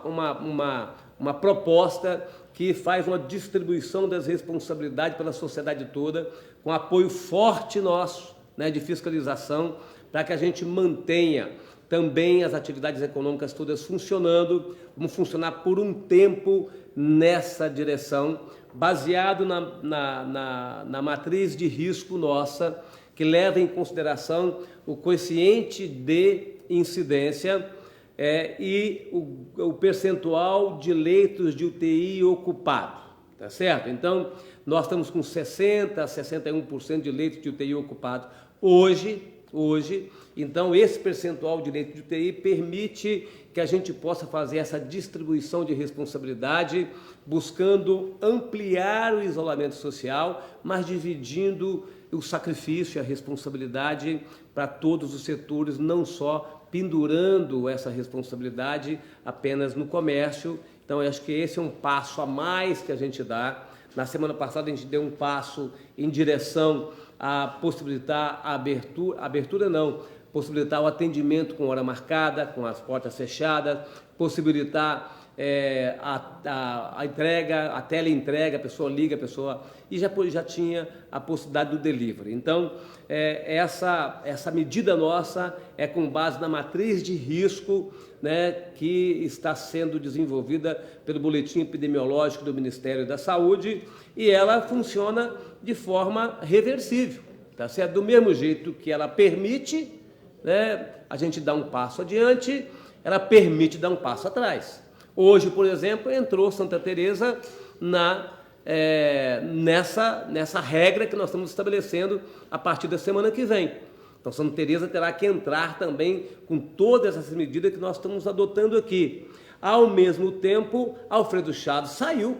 uma proposta que faz uma distribuição das responsabilidades pela sociedade toda, com apoio forte nosso, né, de fiscalização, para que a gente mantenha também as atividades econômicas todas funcionando, vamos funcionar por um tempo nessa direção, baseado na matriz de risco nossa, que leva em consideração o quociente de incidência e o percentual de leitos de UTI ocupado, tá certo? Então, nós estamos com 60% a 61% de leitos de UTI ocupado hoje, então esse percentual de leitos de UTI permite que a gente possa fazer essa distribuição de responsabilidade, buscando ampliar o isolamento social, mas dividindo o sacrifício e a responsabilidade para todos os setores, não só pendurando essa responsabilidade apenas no comércio. Então, eu acho que esse é um passo a mais que a gente dá. Na semana passada, a gente deu um passo em direção a possibilitar a possibilitar o atendimento com hora marcada, com as portas fechadas, possibilitar a entrega, a teleentrega, a pessoa liga, e já tinha a possibilidade do delivery. Então, essa medida nossa é com base na matriz de risco, né, que está sendo desenvolvida pelo Boletim Epidemiológico do Ministério da Saúde, e ela funciona de forma reversível, tá certo? Do mesmo jeito que ela permite, né, a gente dar um passo adiante, ela permite dar um passo atrás. Hoje, por exemplo, entrou Santa Teresa nessa regra que nós estamos estabelecendo a partir da semana que vem. Então, Santa Teresa terá que entrar também com todas essas medidas que nós estamos adotando aqui. Ao mesmo tempo, Alfredo Chaves saiu.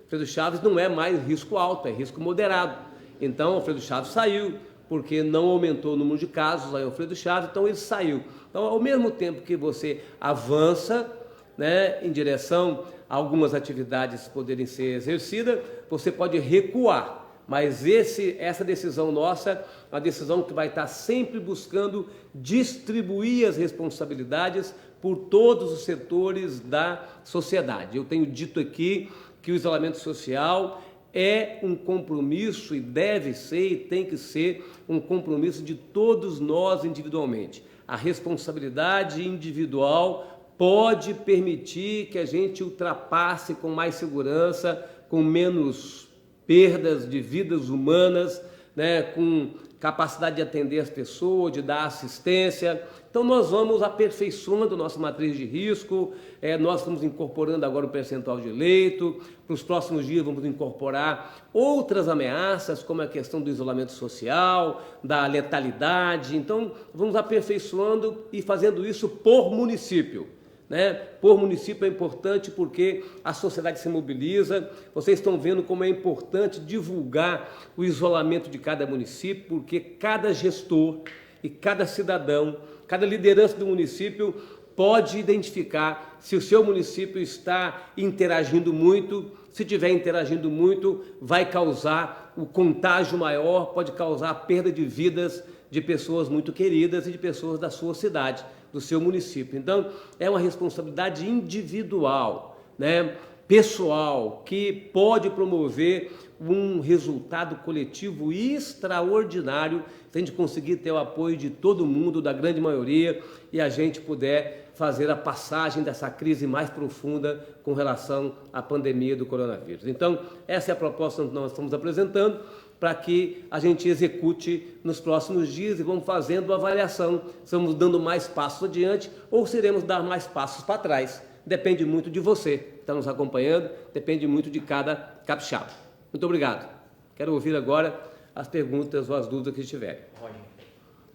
Alfredo Chaves não é mais risco alto, é risco moderado. Então, Alfredo Chaves saiu, porque não aumentou o número de casos lá em Alfredo Chaves, então ele saiu. Então, ao mesmo tempo que você avança, né, em direção a algumas atividades poderem ser exercidas, você pode recuar. Mas essa decisão nossa é uma decisão que vai estar sempre buscando distribuir as responsabilidades por todos os setores da sociedade. Eu tenho dito aqui que o isolamento social é um compromisso e deve ser e tem que ser um compromisso de todos nós individualmente. A responsabilidade individual pode permitir que a gente ultrapasse com mais segurança, com menos perdas de vidas humanas, né, com capacidade de atender as pessoas, de dar assistência. Então, nós vamos aperfeiçoando a nossa matriz de risco, nós estamos incorporando agora o percentual de leito, para os próximos dias vamos incorporar outras ameaças, como a questão do isolamento social, da letalidade. Então, vamos aperfeiçoando e fazendo isso por município. Né? Por município é importante porque a sociedade se mobiliza. Vocês estão vendo como é importante divulgar o isolamento de cada município, porque cada gestor e cada cidadão, cada liderança do município pode identificar se o seu município está interagindo muito. Se estiver interagindo muito, vai causar o contágio maior, pode causar a perda de vidas de pessoas muito queridas e de pessoas da sua cidade, do seu município. Então, é uma responsabilidade individual, né, pessoal, que pode promover um resultado coletivo extraordinário se a gente conseguir ter o apoio de todo mundo, da grande maioria, e a gente puder fazer a passagem dessa crise mais profunda com relação à pandemia do coronavírus. Então, essa é a proposta que nós estamos apresentando, para que a gente execute nos próximos dias e vamos fazendo a avaliação. Estamos dando mais passos adiante ou seremos dar mais passos para trás. Depende muito de você que está nos acompanhando, depende muito de cada capixaba. Muito obrigado. Quero ouvir agora as perguntas ou as dúvidas que tiverem.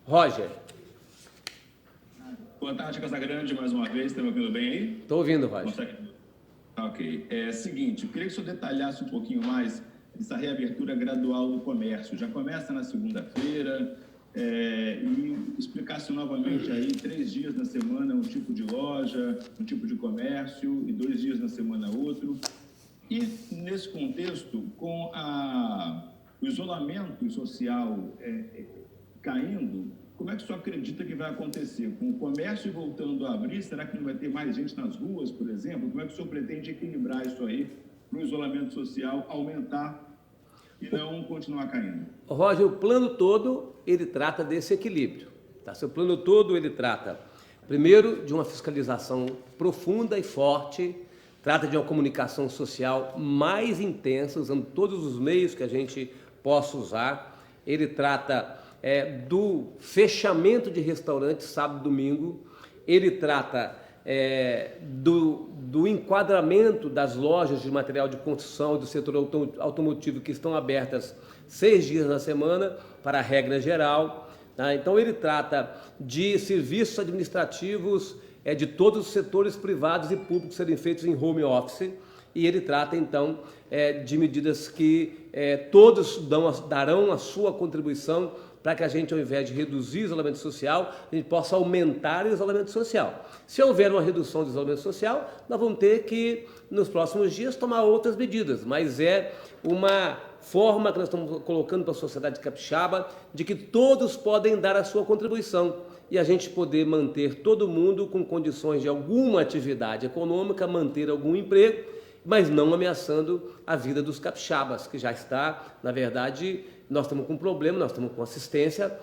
Roger. Boa tarde, Casagrande, mais uma vez. Está me ouvindo bem aí? Estou ouvindo, Roger. Consegue? Ok. Seguinte, eu queria que o senhor detalhasse um pouquinho mais essa reabertura gradual do comércio. Já começa na segunda-feira e explicasse novamente aí 3 dias na semana um tipo de loja, um tipo de comércio e 2 dias na semana outro. E nesse contexto, com o isolamento social caindo, como é que o senhor acredita que vai acontecer? Com o comércio voltando a abrir, será que não vai ter mais gente nas ruas, por exemplo? Como é que o senhor pretende equilibrar isso aí para o isolamento social aumentar e não continuar caindo? Roger, o plano todo, ele trata desse equilíbrio. Tá? Seu plano todo, ele trata, primeiro, de uma fiscalização profunda e forte, trata de uma comunicação social mais intensa, usando todos os meios que a gente possa usar. Ele trata do fechamento de restaurantes sábado e domingo. Ele trata do enquadramento das lojas de material de construção e do setor automotivo que estão abertas 6 dias na semana, para a regra geral. Tá? Então, ele trata de serviços administrativos de todos os setores privados e públicos serem feitos em home office, e ele trata, então, de medidas que todos darão a sua contribuição para que a gente, ao invés de reduzir o isolamento social, a gente possa aumentar o isolamento social. Se houver uma redução do isolamento social, nós vamos ter que, nos próximos dias, tomar outras medidas, mas é uma forma que nós estamos colocando para a sociedade capixaba de que todos podem dar a sua contribuição e a gente poder manter todo mundo com condições de alguma atividade econômica, manter algum emprego, mas não ameaçando a vida dos capixabas, que já está, na verdade, nós estamos com problema, nós estamos com assistência,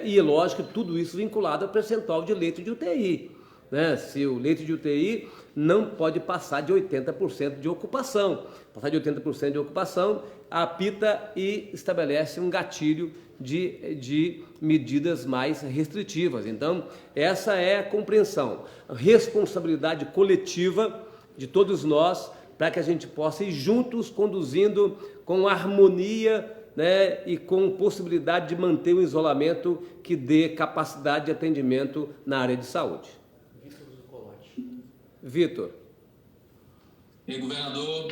e é lógico que tudo isso vinculado ao percentual de leito de UTI. Né? Se o leito de UTI não pode passar de 80% de ocupação. Passar de 80% de ocupação, apita e estabelece um gatilho de medidas mais restritivas. Então, essa é a compreensão, a responsabilidade coletiva de todos nós para que a gente possa ir juntos conduzindo com harmonia, né, e com possibilidade de manter o isolamento que dê capacidade de atendimento na área de saúde. Vitor. Governador,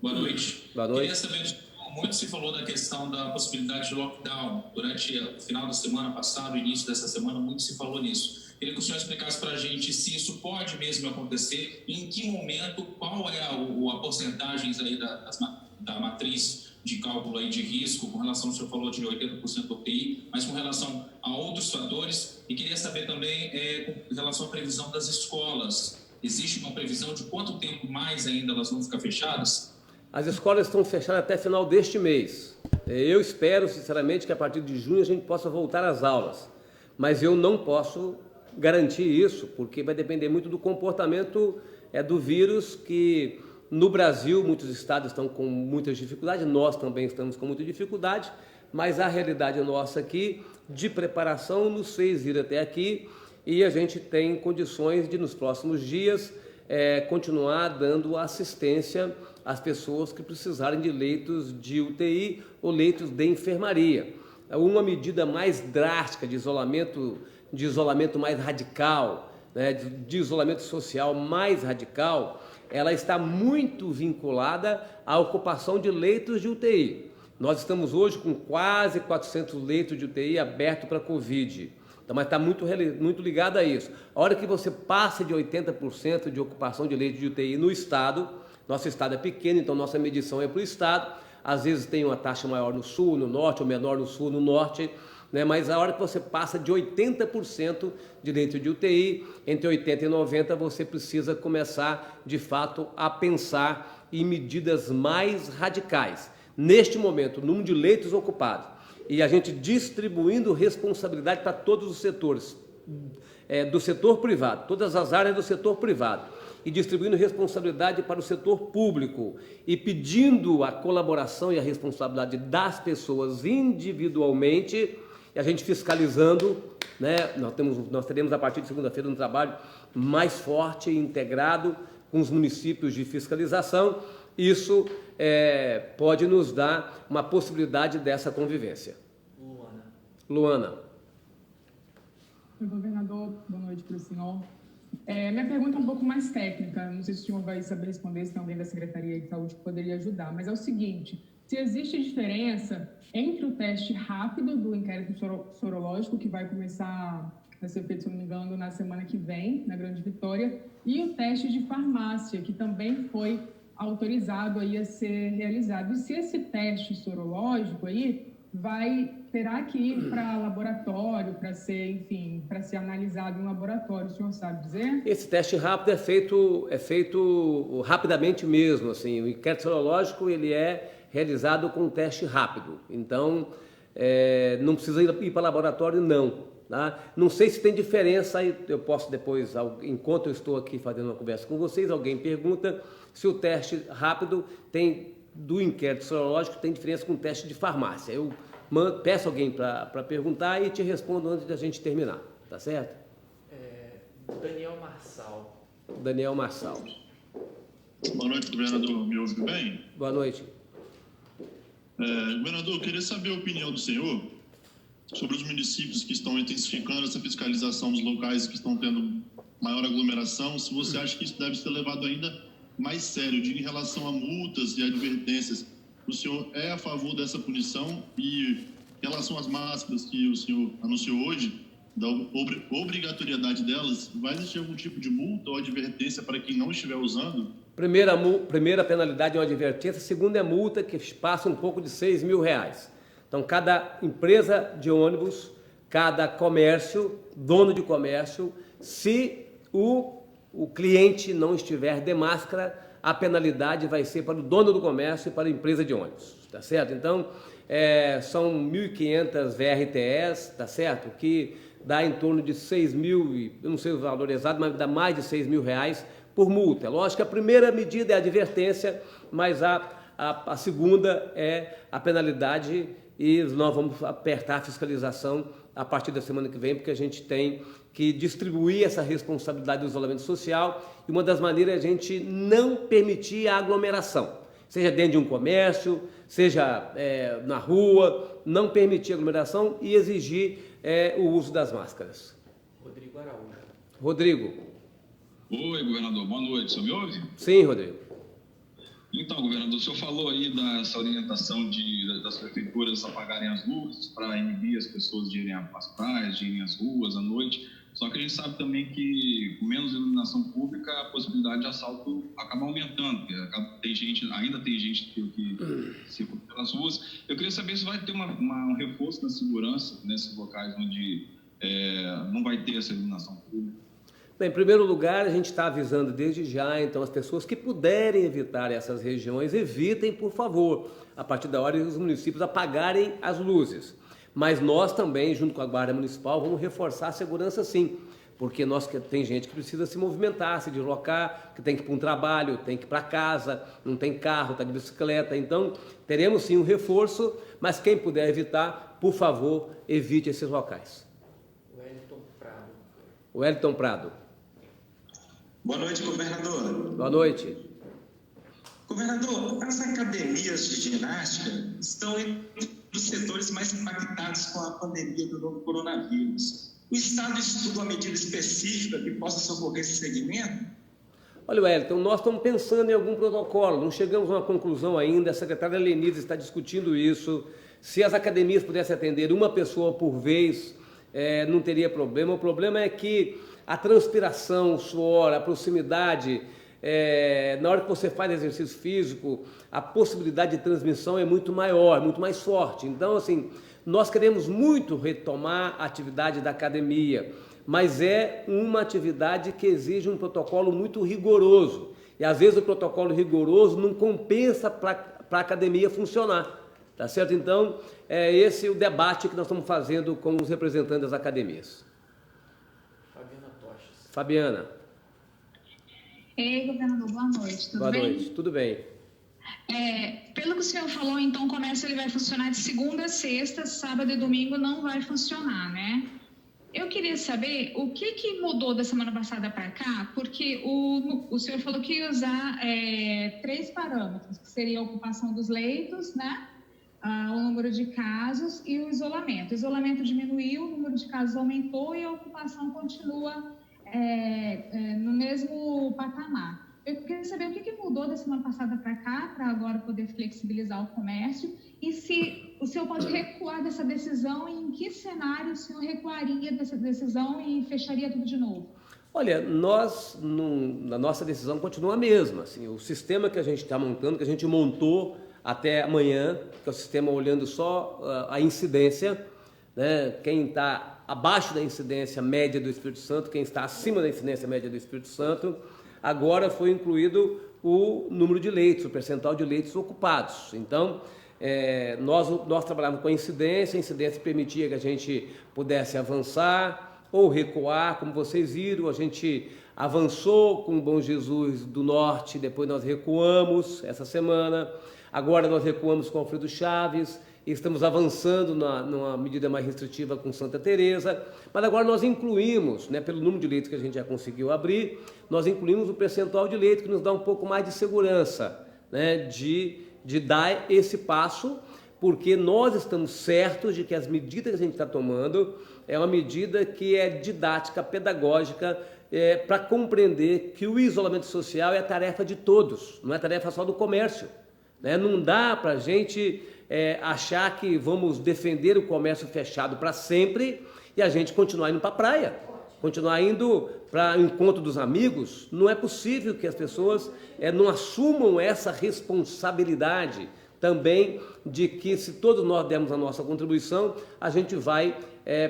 boa noite. Boa noite. Queria saber, muito se falou da questão da possibilidade de lockdown durante o final da semana passada, o início dessa semana, muito se falou nisso. Queria que o senhor explicasse para a gente se isso pode mesmo acontecer, em que momento, qual é a porcentagem aí da matriz de cálculo aí de risco, com relação, o senhor falou de 80% do UTI, mas com relação a outros fatores, e queria saber também com relação à previsão das escolas. Existe uma previsão de quanto tempo mais ainda elas vão ficar fechadas? As escolas estão fechadas até final deste mês. Eu espero, sinceramente, que a partir de junho a gente possa voltar às aulas, mas eu não posso garantir isso, porque vai depender muito do comportamento do vírus, que no Brasil muitos estados estão com muitas dificuldades, nós também estamos com muita dificuldade, mas a realidade nossa aqui de preparação nos fez vir até aqui e a gente tem condições de nos próximos dias continuar dando assistência às pessoas que precisarem de leitos de UTI ou leitos de enfermaria. Uma medida mais drástica de isolamento mais radical, né, de isolamento social mais radical, ela está muito vinculada à ocupação de leitos de UTI. Nós estamos hoje com quase 400 leitos de UTI abertos para Covid, então, mas está muito ligado a isso. A hora que você passa de 80% de ocupação de leitos de UTI no estado, nosso estado é pequeno, então nossa medição é para o estado, às vezes tem uma taxa maior no sul, no norte, ou menor no sul, no norte, né? Mas a hora que você passa de 80% de leito de UTI, entre 80% e 90%, você precisa começar, de fato, a pensar em medidas mais radicais. Neste momento, o número de leitos ocupados e a gente distribuindo responsabilidade para todos os setores, do setor privado, todas as áreas do setor privado, e distribuindo responsabilidade para o setor público e pedindo a colaboração e a responsabilidade das pessoas individualmente, e a gente fiscalizando, né? Nós teremos a partir de segunda-feira um trabalho mais forte e integrado com os municípios de fiscalização. Isso pode nos dar uma possibilidade dessa convivência. Luana. Governador, boa noite para o senhor. Minha pergunta é um pouco mais técnica, não sei se o senhor vai saber responder, se tem alguém da Secretaria de Saúde que poderia ajudar, mas é o seguinte: se existe diferença entre o teste rápido do inquérito sorológico, que vai começar a ser feito, se não me engano, na semana que vem, na Grande Vitória, e o teste de farmácia, que também foi autorizado aí a ser realizado. E se esse teste sorológico aí terá que ir para laboratório, para ser analisado em laboratório, o senhor sabe dizer? Esse teste rápido é feito rapidamente mesmo, assim. O inquérito sorológico, ele é realizado com um teste rápido. Então, não precisa ir para laboratório, não. Tá? Não sei se tem diferença, eu posso depois, enquanto eu estou aqui fazendo uma conversa com vocês, alguém pergunta se o teste rápido do inquérito sorológico tem diferença com o teste de farmácia. Eu peço alguém para perguntar e te respondo antes da gente terminar, tá certo? Daniel Marçal. Daniel Marçal. Boa noite, governador. Me ouve bem? Boa noite. Governador, eu queria saber a opinião do senhor sobre os municípios que estão intensificando essa fiscalização dos locais que estão tendo maior aglomeração, se você acha que isso deve ser levado ainda mais sério, digo, em relação a multas e advertências. O senhor é a favor dessa punição e Em relação às máscaras que o senhor anunciou hoje, da obrigatoriedade delas, vai existir algum tipo de multa ou advertência para quem não estiver usando? Primeira penalidade é uma advertência, segunda é multa, que passa um pouco de R$6.000. Então, cada empresa de ônibus, cada comércio, dono de comércio, se o cliente não estiver de máscara, a penalidade vai ser para o dono do comércio e para a empresa de ônibus, tá certo? Então, são 1.500 VRTEs, tá certo? Que dá em torno de 6.000, eu não sei o valor exato, mas dá mais de R$6.000 por multa. Lógico que a primeira medida é a advertência, mas a segunda é a penalidade, e nós vamos apertar a fiscalização a partir da semana que vem, porque a gente tem que distribuir essa responsabilidade do isolamento social, e uma das maneiras é a gente não permitir a aglomeração, seja dentro de um comércio, seja na rua, não permitir a aglomeração e exigir o uso das máscaras. Rodrigo Araújo. Rodrigo. Oi, governador, boa noite, o senhor me ouve? Sim, Rodrigo. Então, governador, o senhor falou aí dessa orientação das prefeituras apagarem as luzes para inibir as pessoas de irem às praias, de irem às ruas à noite, só que a gente sabe também que com menos iluminação pública a possibilidade de assalto acaba aumentando, porque ainda tem gente que circula pelas ruas. Eu queria saber se vai ter um reforço na segurança nesses locais onde não vai ter essa iluminação pública. Bem, em primeiro lugar, a gente está avisando desde já, então, as pessoas que puderem evitar essas regiões, evitem, por favor, a partir da hora os municípios apagarem as luzes. Mas nós também, junto com a Guarda Municipal, vamos reforçar a segurança sim, porque tem gente que precisa se movimentar, se deslocar, que tem que ir para um trabalho, tem que ir para casa, não tem carro, está de bicicleta, então teremos sim um reforço, mas quem puder evitar, por favor, evite esses locais. Wellington Prado. Boa noite, governador. Boa noite. Governador, as academias de ginástica estão entre os setores mais impactados com a pandemia do novo coronavírus. O Estado estuda uma medida específica que possa socorrer esse segmento? Olha, Wellington, nós estamos pensando em algum protocolo, não chegamos a uma conclusão ainda, a secretária Lenise está discutindo isso. Se as academias pudessem atender uma pessoa por vez, não teria problema. O problema é que a transpiração, o suor, a proximidade, na hora que você faz exercício físico, a possibilidade de transmissão é muito maior, muito mais forte. Então, assim, nós queremos muito retomar a atividade da academia, mas é uma atividade que exige um protocolo muito rigoroso. E às vezes o protocolo rigoroso não compensa para a academia funcionar. Tá certo? Então, esse é o debate que nós estamos fazendo com os representantes das academias. Fabiana Toches. Fabiana. Ei, governador, boa noite, tudo bem? Boa noite, tudo bem. Pelo que o senhor falou, então o comércio ele vai funcionar de segunda a sexta, sábado e domingo não vai funcionar, né? Eu queria saber o que mudou da semana passada para cá, porque o senhor falou que ia usar 3 parâmetros, que seria a ocupação dos leitos, né? O número de casos e o isolamento. O isolamento diminuiu, o número de casos aumentou e a ocupação continua no mesmo patamar. Eu queria saber o que mudou da semana passada para cá, para agora poder flexibilizar o comércio, e se o senhor pode recuar dessa decisão e em que cenário o senhor recuaria dessa decisão e fecharia tudo de novo? Olha, a nossa decisão continua a mesma. Assim, o sistema que a gente está montando, que a gente montou até amanhã, que é o sistema olhando só a incidência, né? Quem está abaixo da incidência média do Espírito Santo, quem está acima da incidência média do Espírito Santo, agora foi incluído o número de leitos, o percentual de leitos ocupados. Então, nós trabalhávamos com a incidência permitia que a gente pudesse avançar ou recuar, como vocês viram, a gente avançou com o Bom Jesus do Norte, depois nós recuamos essa semana, agora nós recuamos com Alfredo Chaves, e estamos avançando numa medida mais restritiva com Santa Teresa, mas agora nós incluímos, né, pelo número de leitos que a gente já conseguiu abrir, nós incluímos o percentual de leito que nos dá um pouco mais de segurança, né, de dar esse passo, porque nós estamos certos de que as medidas que a gente está tomando é uma medida que é didática, pedagógica, para compreender que o isolamento social é tarefa de todos, não é tarefa só do comércio. né? Não dá para a gente achar que vamos defender o comércio fechado para sempre e a gente continuar indo para a praia, continuar indo para o encontro dos amigos. Não é possível que as pessoas não assumam essa responsabilidade também de que, se todos nós dermos a nossa contribuição, a gente vai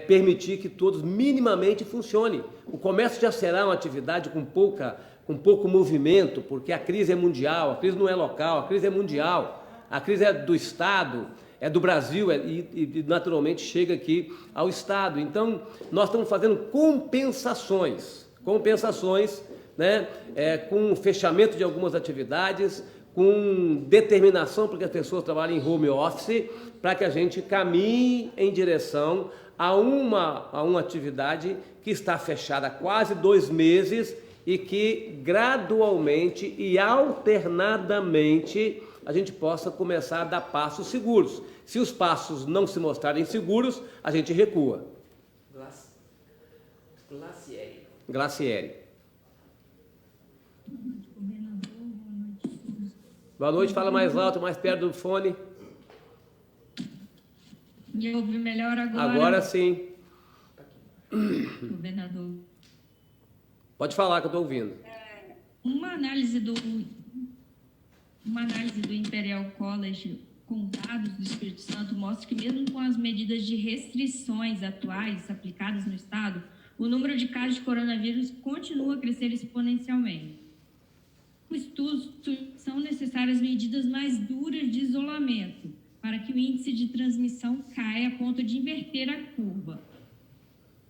permitir que todos minimamente funcionem. O comércio já será uma atividade com pouco movimento, porque a crise é mundial, a crise não é local, a crise é mundial, a crise é do Estado, é do Brasil e naturalmente chega aqui ao Estado. Então, nós estamos fazendo compensações, né? Com o fechamento de algumas atividades, com determinação para que as pessoas trabalhem em home office, para que a gente caminhe em direção a uma atividade que está fechada há quase 2 meses e que gradualmente e alternadamente a gente possa começar a dar passos seguros. Se os passos não se mostrarem seguros, a gente recua. Glacieri. Boa noite, fala mais alto, mais perto do fone. Me ouve melhor agora? Agora sim. Governador. Pode falar que eu estou ouvindo. Uma análise do Imperial College com dados do Espírito Santo mostra que mesmo com as medidas de restrições atuais aplicadas no estado, o número de casos de coronavírus continua a crescer exponencialmente. O estudo são necessárias medidas mais duras de isolamento para que o índice de transmissão caia a ponto de inverter a curva.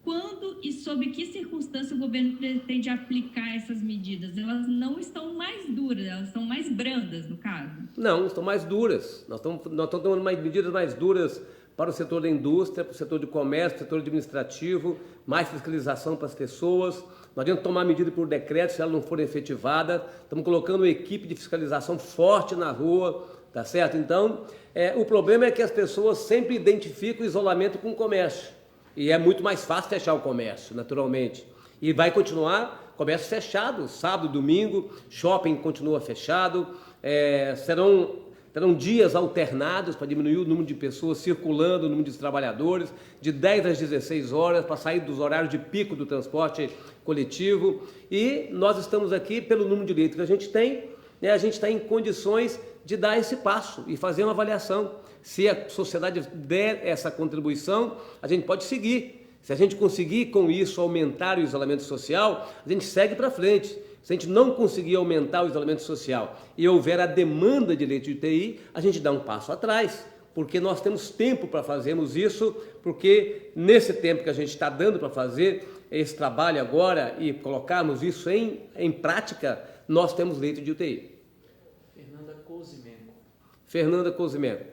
Quando e sob que circunstância o governo pretende aplicar essas medidas? Elas não estão mais duras, elas estão mais brandas, no caso? Não, estão mais duras. Nós estamos tomando medidas mais duras para o setor da indústria, para o setor de comércio, para o setor administrativo, mais fiscalização para as pessoas. Não adianta tomar medida por decreto se ela não for efetivada. Estamos colocando uma equipe de fiscalização forte na rua, tá certo? Então, o problema é que as pessoas sempre identificam o isolamento com o comércio. E é muito mais fácil fechar o comércio, naturalmente. E vai continuar comércio fechado, sábado, domingo, shopping continua fechado, terão dias alternados para diminuir o número de pessoas circulando, o número de trabalhadores, de 10 às 16 horas, para sair dos horários de pico do transporte coletivo. E nós estamos aqui, pelo número de leitos que a gente tem, a gente está em condições de dar esse passo e fazer uma avaliação. Se a sociedade der essa contribuição, a gente pode seguir. Se a gente conseguir com isso aumentar o isolamento social, a gente segue para frente. Se a gente não conseguir aumentar o isolamento social e houver a demanda de leite de UTI, a gente dá um passo atrás, porque nós temos tempo para fazermos isso, porque nesse tempo que a gente está dando para fazer esse trabalho agora e colocarmos isso em prática, nós temos leite de UTI. Fernanda Cozimeno.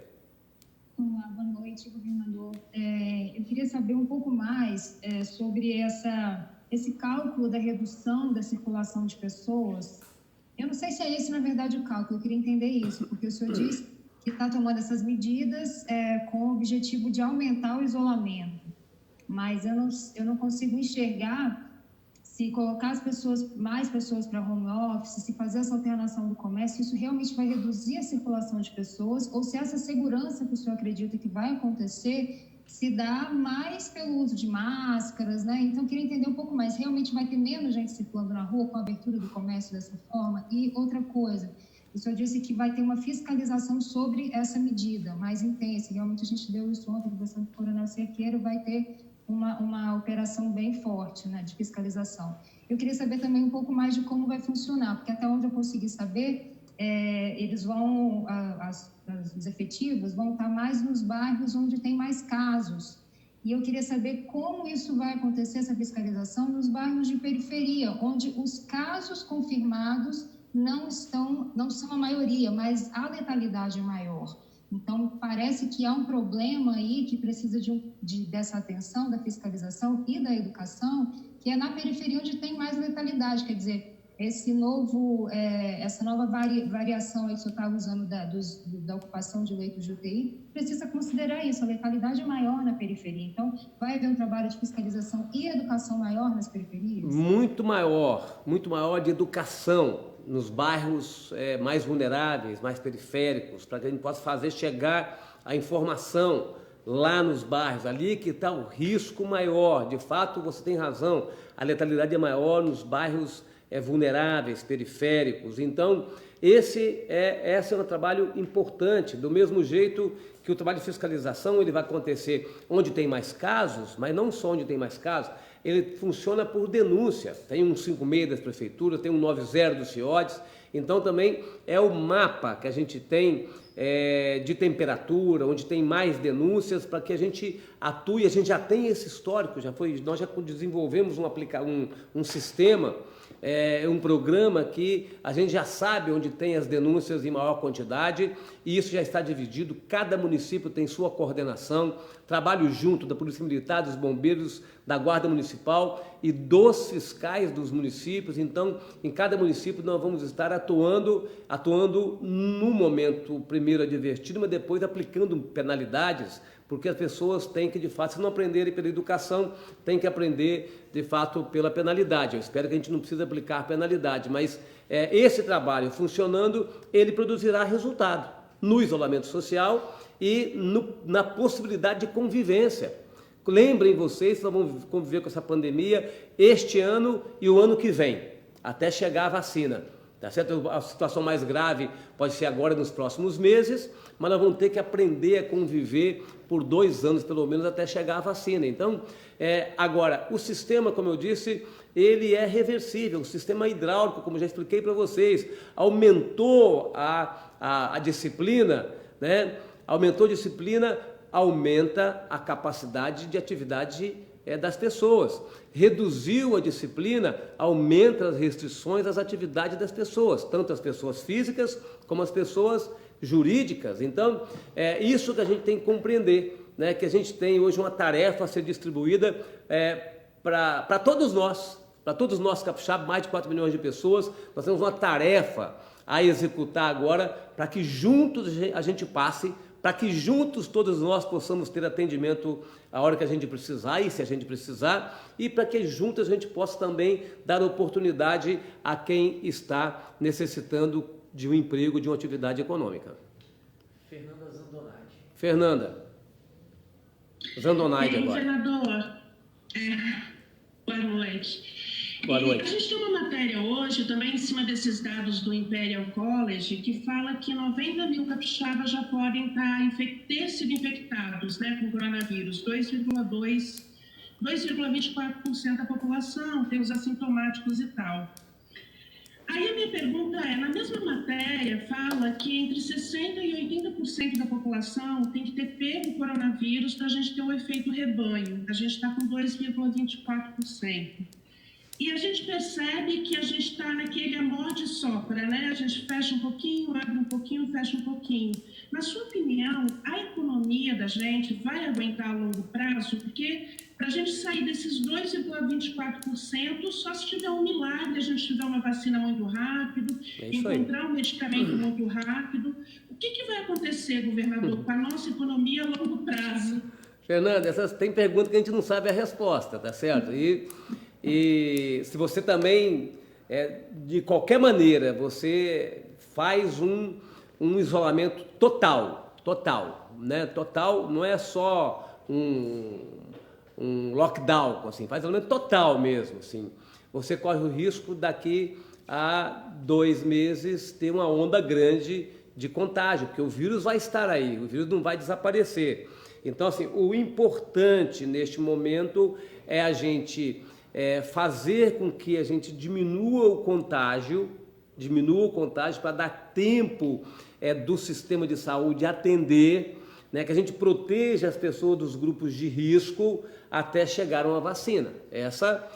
Olá, boa noite, governador. Eu queria saber um pouco mais sobre esse cálculo da redução da circulação de pessoas. Eu não sei se é esse, na verdade, o cálculo, eu queria entender isso, porque o senhor disse que está tomando essas medidas com o objetivo de aumentar o isolamento, mas eu não consigo enxergar se colocar mais pessoas para home office, se fazer essa alternação do comércio, isso realmente vai reduzir a circulação de pessoas, ou se essa segurança que o senhor acredita que vai acontecer se dá mais pelo uso de máscaras, né? Então, eu queria entender um pouco mais. Realmente vai ter menos gente circulando na rua com a abertura do comércio dessa forma? E outra coisa, o senhor disse que vai ter uma fiscalização sobre essa medida mais intensa. Realmente a gente deu isso ontem, conversando com o Coronel Cerqueiro, vai ter uma operação bem forte, né, de fiscalização. Eu queria saber também um pouco mais de como vai funcionar, porque até onde eu consegui saber, eles vão, os efetivos vão estar mais nos bairros onde tem mais casos. E eu queria saber como isso vai acontecer, essa fiscalização, nos bairros de periferia, onde os casos confirmados não são a maioria, mas a letalidade é maior. Então, parece que há um problema aí que precisa dessa atenção, da fiscalização e da educação, que é na periferia onde tem mais letalidade. Quer dizer, essa nova variação aí que o senhor está usando da ocupação de leitos de UTI, precisa considerar isso, a letalidade é maior na periferia. Então, vai haver um trabalho de fiscalização e educação maior nas periferias? Muito maior de educação. nos bairros mais vulneráveis, mais periféricos, para que a gente possa fazer chegar a informação lá nos bairros, ali que está o risco maior. De fato, você tem razão, a letalidade é maior nos bairros vulneráveis, periféricos. Então, esse é um trabalho importante, do mesmo jeito que o trabalho de fiscalização ele vai acontecer onde tem mais casos, mas não só onde tem mais casos, ele funciona por denúncia. Tem um 56 das prefeituras, tem um 90 dos CIODs, então também é o mapa que a gente tem de temperatura, onde tem mais denúncias, para que a gente atue. A gente já tem esse histórico, nós já desenvolvemos um sistema, um programa que a gente já sabe onde tem as denúncias em maior quantidade, e isso já está dividido, cada município tem sua coordenação, trabalho junto da Polícia Militar, dos bombeiros, da Guarda Municipal e dos fiscais dos municípios. Então, em cada município nós vamos estar atuando no momento primeiro advertido, mas depois aplicando penalidades, porque as pessoas têm que, de fato, se não aprenderem pela educação, têm que aprender, de fato, pela penalidade. Eu espero que a gente não precise aplicar penalidade, mas esse trabalho funcionando, ele produzirá resultado no isolamento social e na possibilidade de convivência. Lembrem vocês que nós vamos conviver com essa pandemia este ano e o ano que vem, até chegar a vacina. Tá certo? A situação mais grave pode ser agora nos próximos meses, mas nós vamos ter que aprender a conviver por 2 anos, pelo menos, até chegar a vacina. Então, agora, o sistema, como eu disse, ele é reversível. O sistema hidráulico, como já expliquei para vocês, aumentou a disciplina, né? Aumentou a disciplina, aumenta a capacidade de atividade das pessoas. Reduziu a disciplina, aumenta as restrições às atividades das pessoas, tanto as pessoas físicas como as pessoas jurídicas. Então, é isso que a gente tem que compreender, né? Que a gente tem hoje uma tarefa a ser distribuída para todos nós capixabas, mais de 4 milhões de pessoas. Nós temos uma tarefa a executar agora para que juntos a gente passe, para que juntos todos nós possamos ter atendimento a hora que a gente precisar e se a gente precisar, e para que juntos a gente possa também dar oportunidade a quem está necessitando de um emprego, de uma atividade econômica. Fernanda Zandonaide. Fernanda Zandonaide agora. Senador, boa noite. Boa noite. A gente tem uma matéria hoje, também em cima desses dados do Imperial College, que fala que 90 mil capixabas já podem ter sido infectados, né, com coronavírus, 2,24% da população, tem os assintomáticos e tal. Aí a minha pergunta na mesma matéria fala que entre 60% e 80% da população tem que ter pego o coronavírus para a gente ter um efeito rebanho. A gente está com 2,24%. E a gente percebe que a gente está naquele amorde e sopra, né? A gente fecha um pouquinho, abre um pouquinho, fecha um pouquinho. Na sua opinião, a economia da gente vai aguentar a longo prazo? Porque para a gente sair desses 2,24%, só se tiver um milagre, a gente tiver uma vacina muito rápido, encontrar um medicamento muito rápido. O que vai acontecer, governador, com a nossa economia a longo prazo? Fernanda, tem perguntas que a gente não sabe a resposta, tá certo? E se você também, de qualquer maneira, você faz um isolamento total, né? Total não é só um lockdown, assim, faz isolamento total mesmo, assim. Você corre o risco daqui a 2 meses ter uma onda grande de contágio, porque o vírus vai estar aí, o vírus não vai desaparecer. Então, assim, o importante neste momento é a gente fazer com que a gente diminua o contágio para dar tempo do sistema de saúde atender, né, que a gente proteja as pessoas dos grupos de risco até chegar a uma vacina. Essa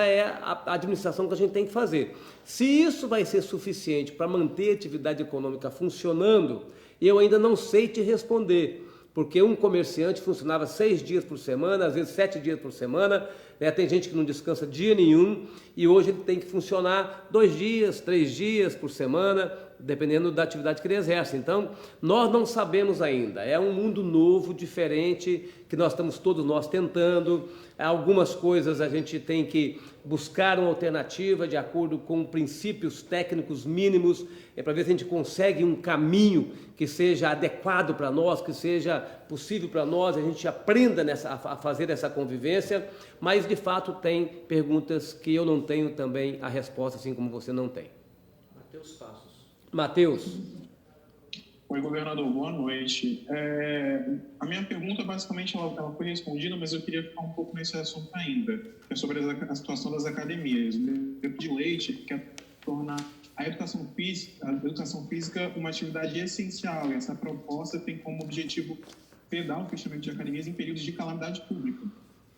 é a administração que a gente tem que fazer. Se isso vai ser suficiente para manter a atividade econômica funcionando, eu ainda não sei te responder. Porque um comerciante funcionava 6 dias por semana, às vezes 7 dias por semana, né? Tem gente que não descansa dia nenhum, e hoje ele tem que funcionar 2 dias, 3 dias por semana, dependendo da atividade que ele exerce. Então, nós não sabemos ainda, é um mundo novo, diferente, que todos nós tentando. Algumas coisas a gente tem que buscar uma alternativa de acordo com princípios técnicos mínimos, para ver se a gente consegue um caminho que seja adequado para nós, que seja possível para nós, a gente aprenda a fazer essa convivência, mas de fato tem perguntas que eu não tenho também a resposta, assim como você não tem. Matheus Passos. Matheus. Oi, governador, boa noite. A minha pergunta, basicamente, ela foi respondida, mas eu queria ficar um pouco nesse assunto ainda, que é sobre a situação das academias. O Ministério de Leite quer tornar a educação física uma atividade essencial, e essa proposta tem como objetivo vedar o fechamento de academias em períodos de calamidade pública.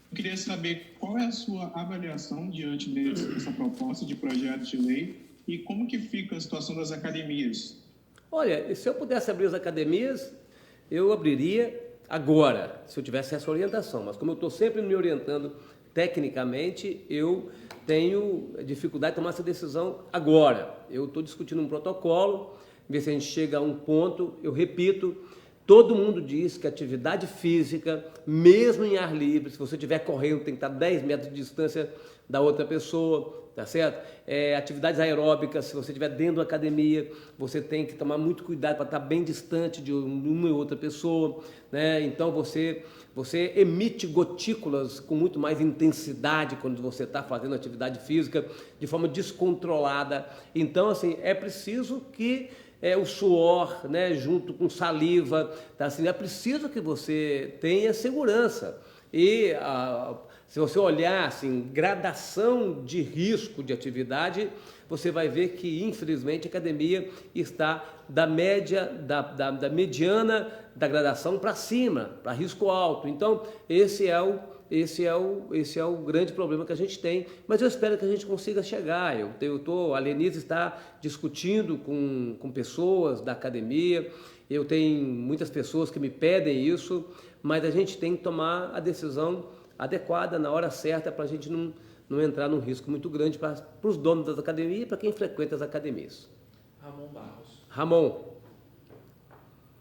Eu queria saber qual é a sua avaliação diante dessa proposta de projeto de lei e como que fica a situação das academias. Olha, se eu pudesse abrir as academias, eu abriria agora, se eu tivesse essa orientação. Mas como eu estou sempre me orientando tecnicamente, eu tenho dificuldade de tomar essa decisão agora. Eu estou discutindo um protocolo, ver se a gente chega a um ponto. Eu repito, todo mundo diz que atividade física, mesmo em ar livre, se você estiver correndo, tem que estar 10 metros de distância da outra pessoa, tá certo? Atividades aeróbicas, se você estiver dentro da academia, você tem que tomar muito cuidado para estar bem distante de uma e outra pessoa, né? Então você emite gotículas com muito mais intensidade quando você está fazendo atividade física de forma descontrolada. Então, assim, é preciso que o suor, né, junto com saliva, tá? Assim, é preciso que você tenha segurança. E se você olhar assim, gradação de risco de atividade, você vai ver que, infelizmente, a academia está da média, da mediana da gradação para cima, para risco alto. Então, esse é o grande problema que a gente tem, mas eu espero que a gente consiga chegar. A Lenise está discutindo com pessoas da academia, eu tenho muitas pessoas que me pedem isso, mas a gente tem que tomar a decisão adequada, na hora certa, para a gente não entrar num risco muito grande para os donos das academias e para quem frequenta as academias. Ramon Barros. Ramon.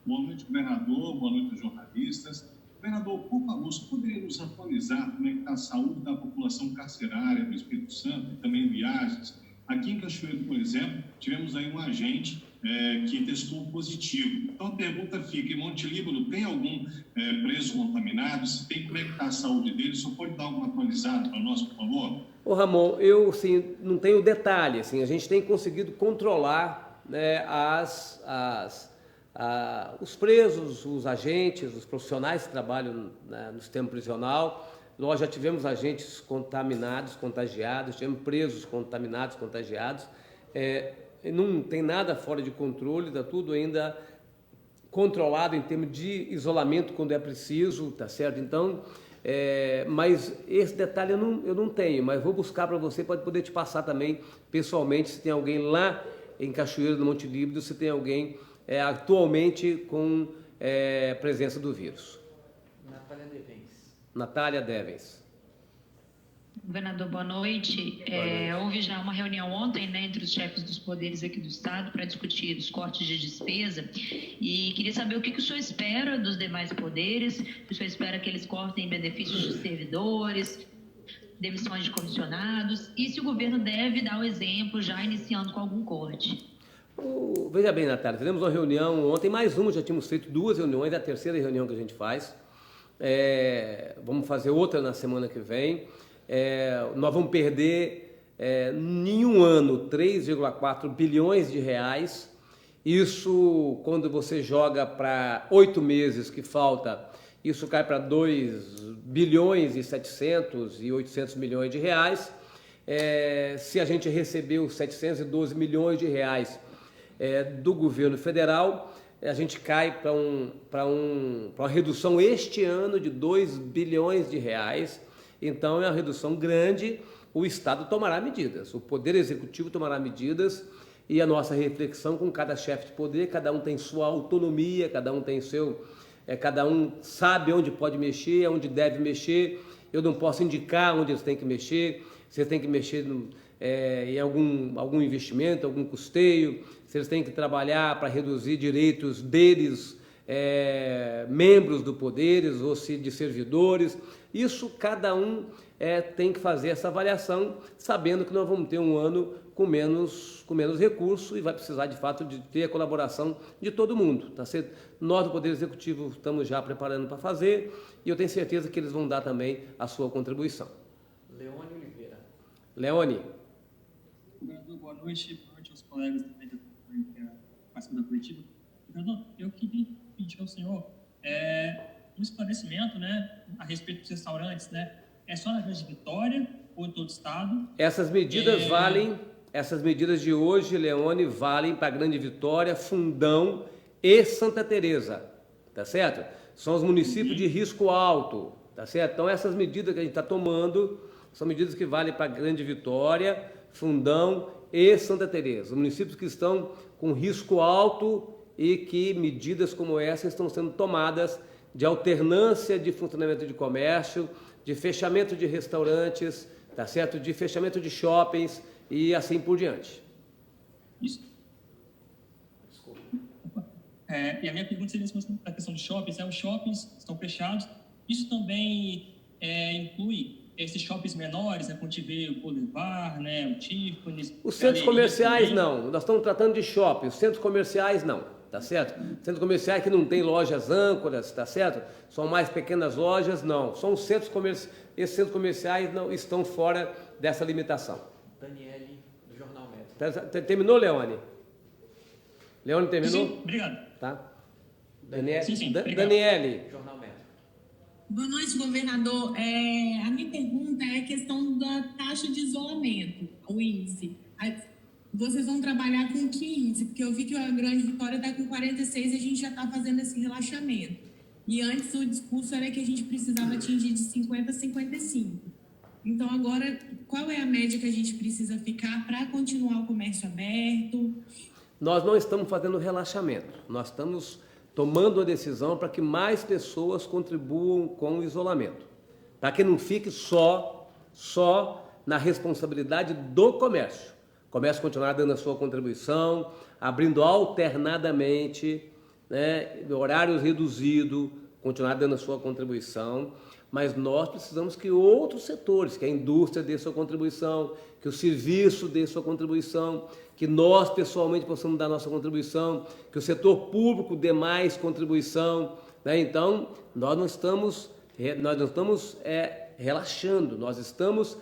Boa noite, governador. Boa noite, jornalistas. Governador, por favor, você poderia nos atualizar como é que está a saúde da população carcerária do Espírito Santo e também viagens? Aqui em Cachoeiro, por exemplo, tivemos aí um agente que testou positivo. Então a pergunta fica, em Monte Líbano tem algum preso contaminado? Se tem, como é que está a saúde dele? Só pode dar alguma atualizada para nós, por favor? Ô Ramon, eu assim, não tenho detalhe, assim, a gente tem conseguido controlar, né, os presos, os agentes, os profissionais que trabalham, né, no sistema prisional. Nós já tivemos agentes contaminados, contagiados, tivemos presos contaminados, contagiados. Não tem nada fora de controle, está tudo ainda controlado em termos de isolamento quando é preciso, tá certo? Então, mas esse detalhe eu não tenho, mas vou buscar para você, pode poder te passar também pessoalmente, se tem alguém lá em Cachoeiro do Monte Líbano, se tem alguém atualmente com presença do vírus. Natália Devens. Governador, boa noite. Houve já uma reunião ontem, né, entre os chefes dos poderes aqui do Estado para discutir os cortes de despesa e queria saber o que o senhor espera dos demais poderes, se o senhor espera que eles cortem benefícios de servidores, demissões de comissionados e se o governo deve dar o exemplo já iniciando com algum corte. Veja bem, Natália, fizemos uma reunião ontem, mais uma, já tínhamos feito 2 reuniões, é a 3ª reunião que a gente faz. Vamos fazer outra na semana que vem. Nós vamos perder em um ano 3,4 bilhões de reais. Isso, quando você joga para 8 meses que falta, isso cai para 2 bilhões e 700 e 800 milhões de reais. Se a gente recebeu 712 milhões de reais do governo federal, a gente cai para uma redução este ano de 2 bilhões de reais. Então é uma redução grande, o Estado tomará medidas, o Poder Executivo tomará medidas e a nossa reflexão com cada chefe de poder, cada um tem sua autonomia, cada um tem cada um sabe onde pode mexer, onde deve mexer. Eu não posso indicar onde eles têm que mexer, se eles têm que mexer em algum investimento, algum custeio, se eles têm que trabalhar para reduzir direitos deles, membros do poderes ou se de servidores. Isso cada um tem que fazer essa avaliação, sabendo que nós vamos ter um ano com menos recurso e vai precisar de fato de ter a colaboração de todo mundo. Tá certo? Nós do Poder Executivo estamos já preparando para fazer e eu tenho certeza que eles vão dar também a sua contribuição. Leone Oliveira. Leone. Governador, boa noite aos colegas também da participação da coletiva. Governador, eu queria pedir ao senhor um esclarecimento, né, a respeito dos restaurantes, né? É só na Grande Vitória ou em todo o estado? Essas medidas essas medidas de hoje, Leone, valem para Grande Vitória, Fundão e Santa Teresa, tá certo? São os municípios de risco alto, tá certo? Então essas medidas que a gente está tomando são medidas que valem para Grande Vitória, Fundão e Santa Teresa, os municípios que estão com risco alto e que medidas como essa estão sendo tomadas de alternância de funcionamento de comércio, de fechamento de restaurantes, tá certo? De fechamento de shoppings e assim por diante. Isso. Desculpa. E a minha pergunta seria a questão de shoppings. Os shoppings estão fechados. Isso também inclui esses shoppings menores, né? Quando tiver o Boulevard, né? O Tiffany. Os centros comerciais não. Nós estamos tratando de shopping. Os centros comerciais não. Tá certo? Centros comerciais que não tem lojas âncoras, tá certo? São mais pequenas lojas, não. São os centros comerciais. Esses centros comerciais não estão fora dessa limitação. Daniele, do Jornal Metro. Terminou, Leone? Leone, terminou? Sim, obrigado. Tá. Daniele, sim, Daniele. Jornal Metro. Boa noite, governador. A minha pergunta é a questão da taxa de isolamento, o índice. Vocês vão trabalhar com que índice? Porque eu vi que a Grande Vitória está com 46 e a gente já está fazendo esse relaxamento. E antes o discurso era que a gente precisava atingir de 50 a 55. Então, agora, qual é a média que a gente precisa ficar para continuar o comércio aberto? Nós não estamos fazendo relaxamento. Nós estamos tomando a decisão para que mais pessoas contribuam com o isolamento. Para que não fique só na responsabilidade do comércio. O comércio continuar dando a sua contribuição, abrindo alternadamente, né, horários reduzidos, continuar dando a sua contribuição. Mas nós precisamos que outros setores, que a indústria dê sua contribuição, que o serviço dê sua contribuição, que nós pessoalmente possamos dar nossa contribuição, que o setor público dê mais contribuição, né? Então, nós não estamos relaxando, nós estamos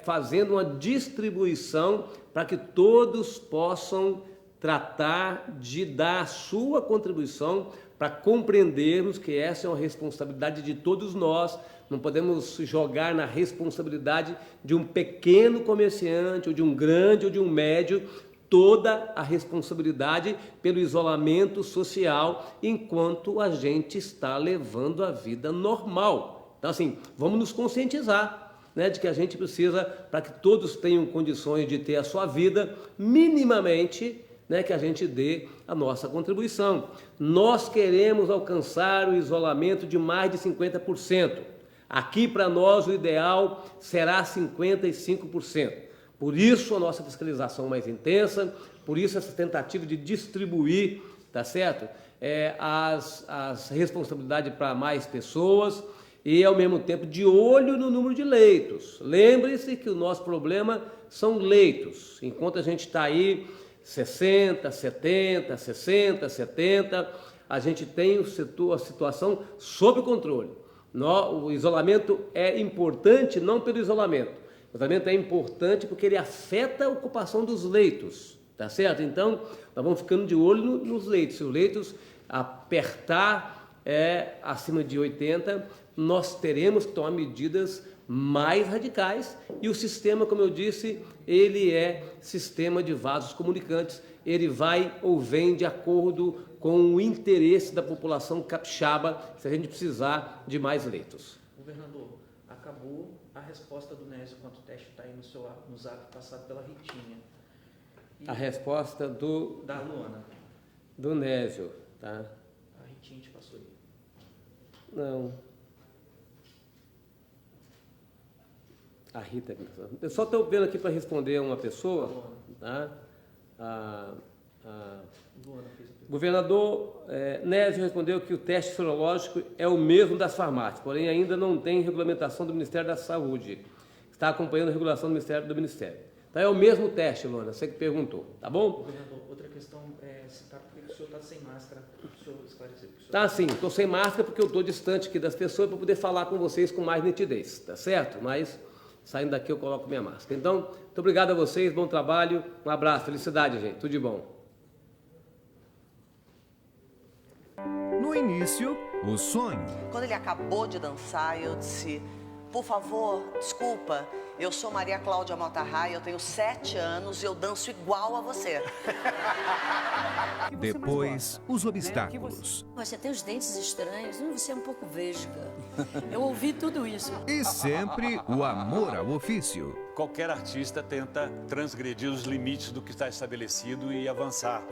fazendo uma distribuição para que todos possam tratar de dar a sua contribuição para compreendermos que essa é uma responsabilidade de todos nós. Não podemos jogar na responsabilidade de um pequeno comerciante, ou de um grande, ou de um médio, toda a responsabilidade pelo isolamento social enquanto a gente está levando a vida normal. Então, assim, vamos nos conscientizar, né, de que a gente precisa, para que todos tenham condições de ter a sua vida minimamente, né, que a gente dê a nossa contribuição. Nós queremos alcançar o isolamento de mais de 50%. Aqui, para nós, o ideal será 55%. Por isso, a nossa fiscalização mais intensa, por isso, essa tentativa de distribuir, tá certo? As responsabilidades para mais pessoas e, ao mesmo tempo, de olho no número de leitos. Lembre-se que o nosso problema são leitos. Enquanto a gente está aí 60, 70, 60, 70, a gente tem a situação sob controle. O isolamento é importante não pelo isolamento. O isolamento é importante porque ele afeta a ocupação dos leitos, tá certo? Então, nós vamos ficando de olho nos leitos. Se os leitos apertar acima de 80, nós teremos que tomar medidas mais radicais, e o sistema, como eu disse, ele é sistema de vasos comunicantes, ele vai ou vem de acordo com o interesse da população capixaba, se a gente precisar de mais leitos. Governador, acabou a resposta do Nésio quanto o teste está aí no zap passado pela Ritinha. A resposta da Luana. Do Nésio, tá? A Ritinha te passou aí. Não. A Rita. Eu só estou vendo aqui para responder a uma pessoa. Tá? O governador Nésio respondeu que o teste sorológico é o mesmo das farmácias, porém ainda não tem regulamentação do Ministério da Saúde. Está acompanhando a regulação do Ministério. Então é o mesmo teste, Luana, você que perguntou, tá bom? Governador, outra questão é citar por que o senhor está sem máscara, para o senhor esclarecer. Tá sim, estou sem máscara porque eu estou distante aqui das pessoas para poder falar com vocês com mais nitidez, tá certo? Mas saindo daqui eu coloco minha máscara. Então, muito obrigado a vocês, bom trabalho, um abraço, felicidade, gente, tudo de bom. No início, o sonho. Quando ele acabou de dançar, eu disse, por favor, desculpa, eu sou Maria Cláudia Mota-Ray, eu tenho 7 anos e eu danço igual a você. Depois, os obstáculos. Você tem os dentes estranhos, você é um pouco vesga. Eu ouvi tudo isso. E sempre o amor ao ofício. Qualquer artista tenta transgredir os limites do que está estabelecido e avançar.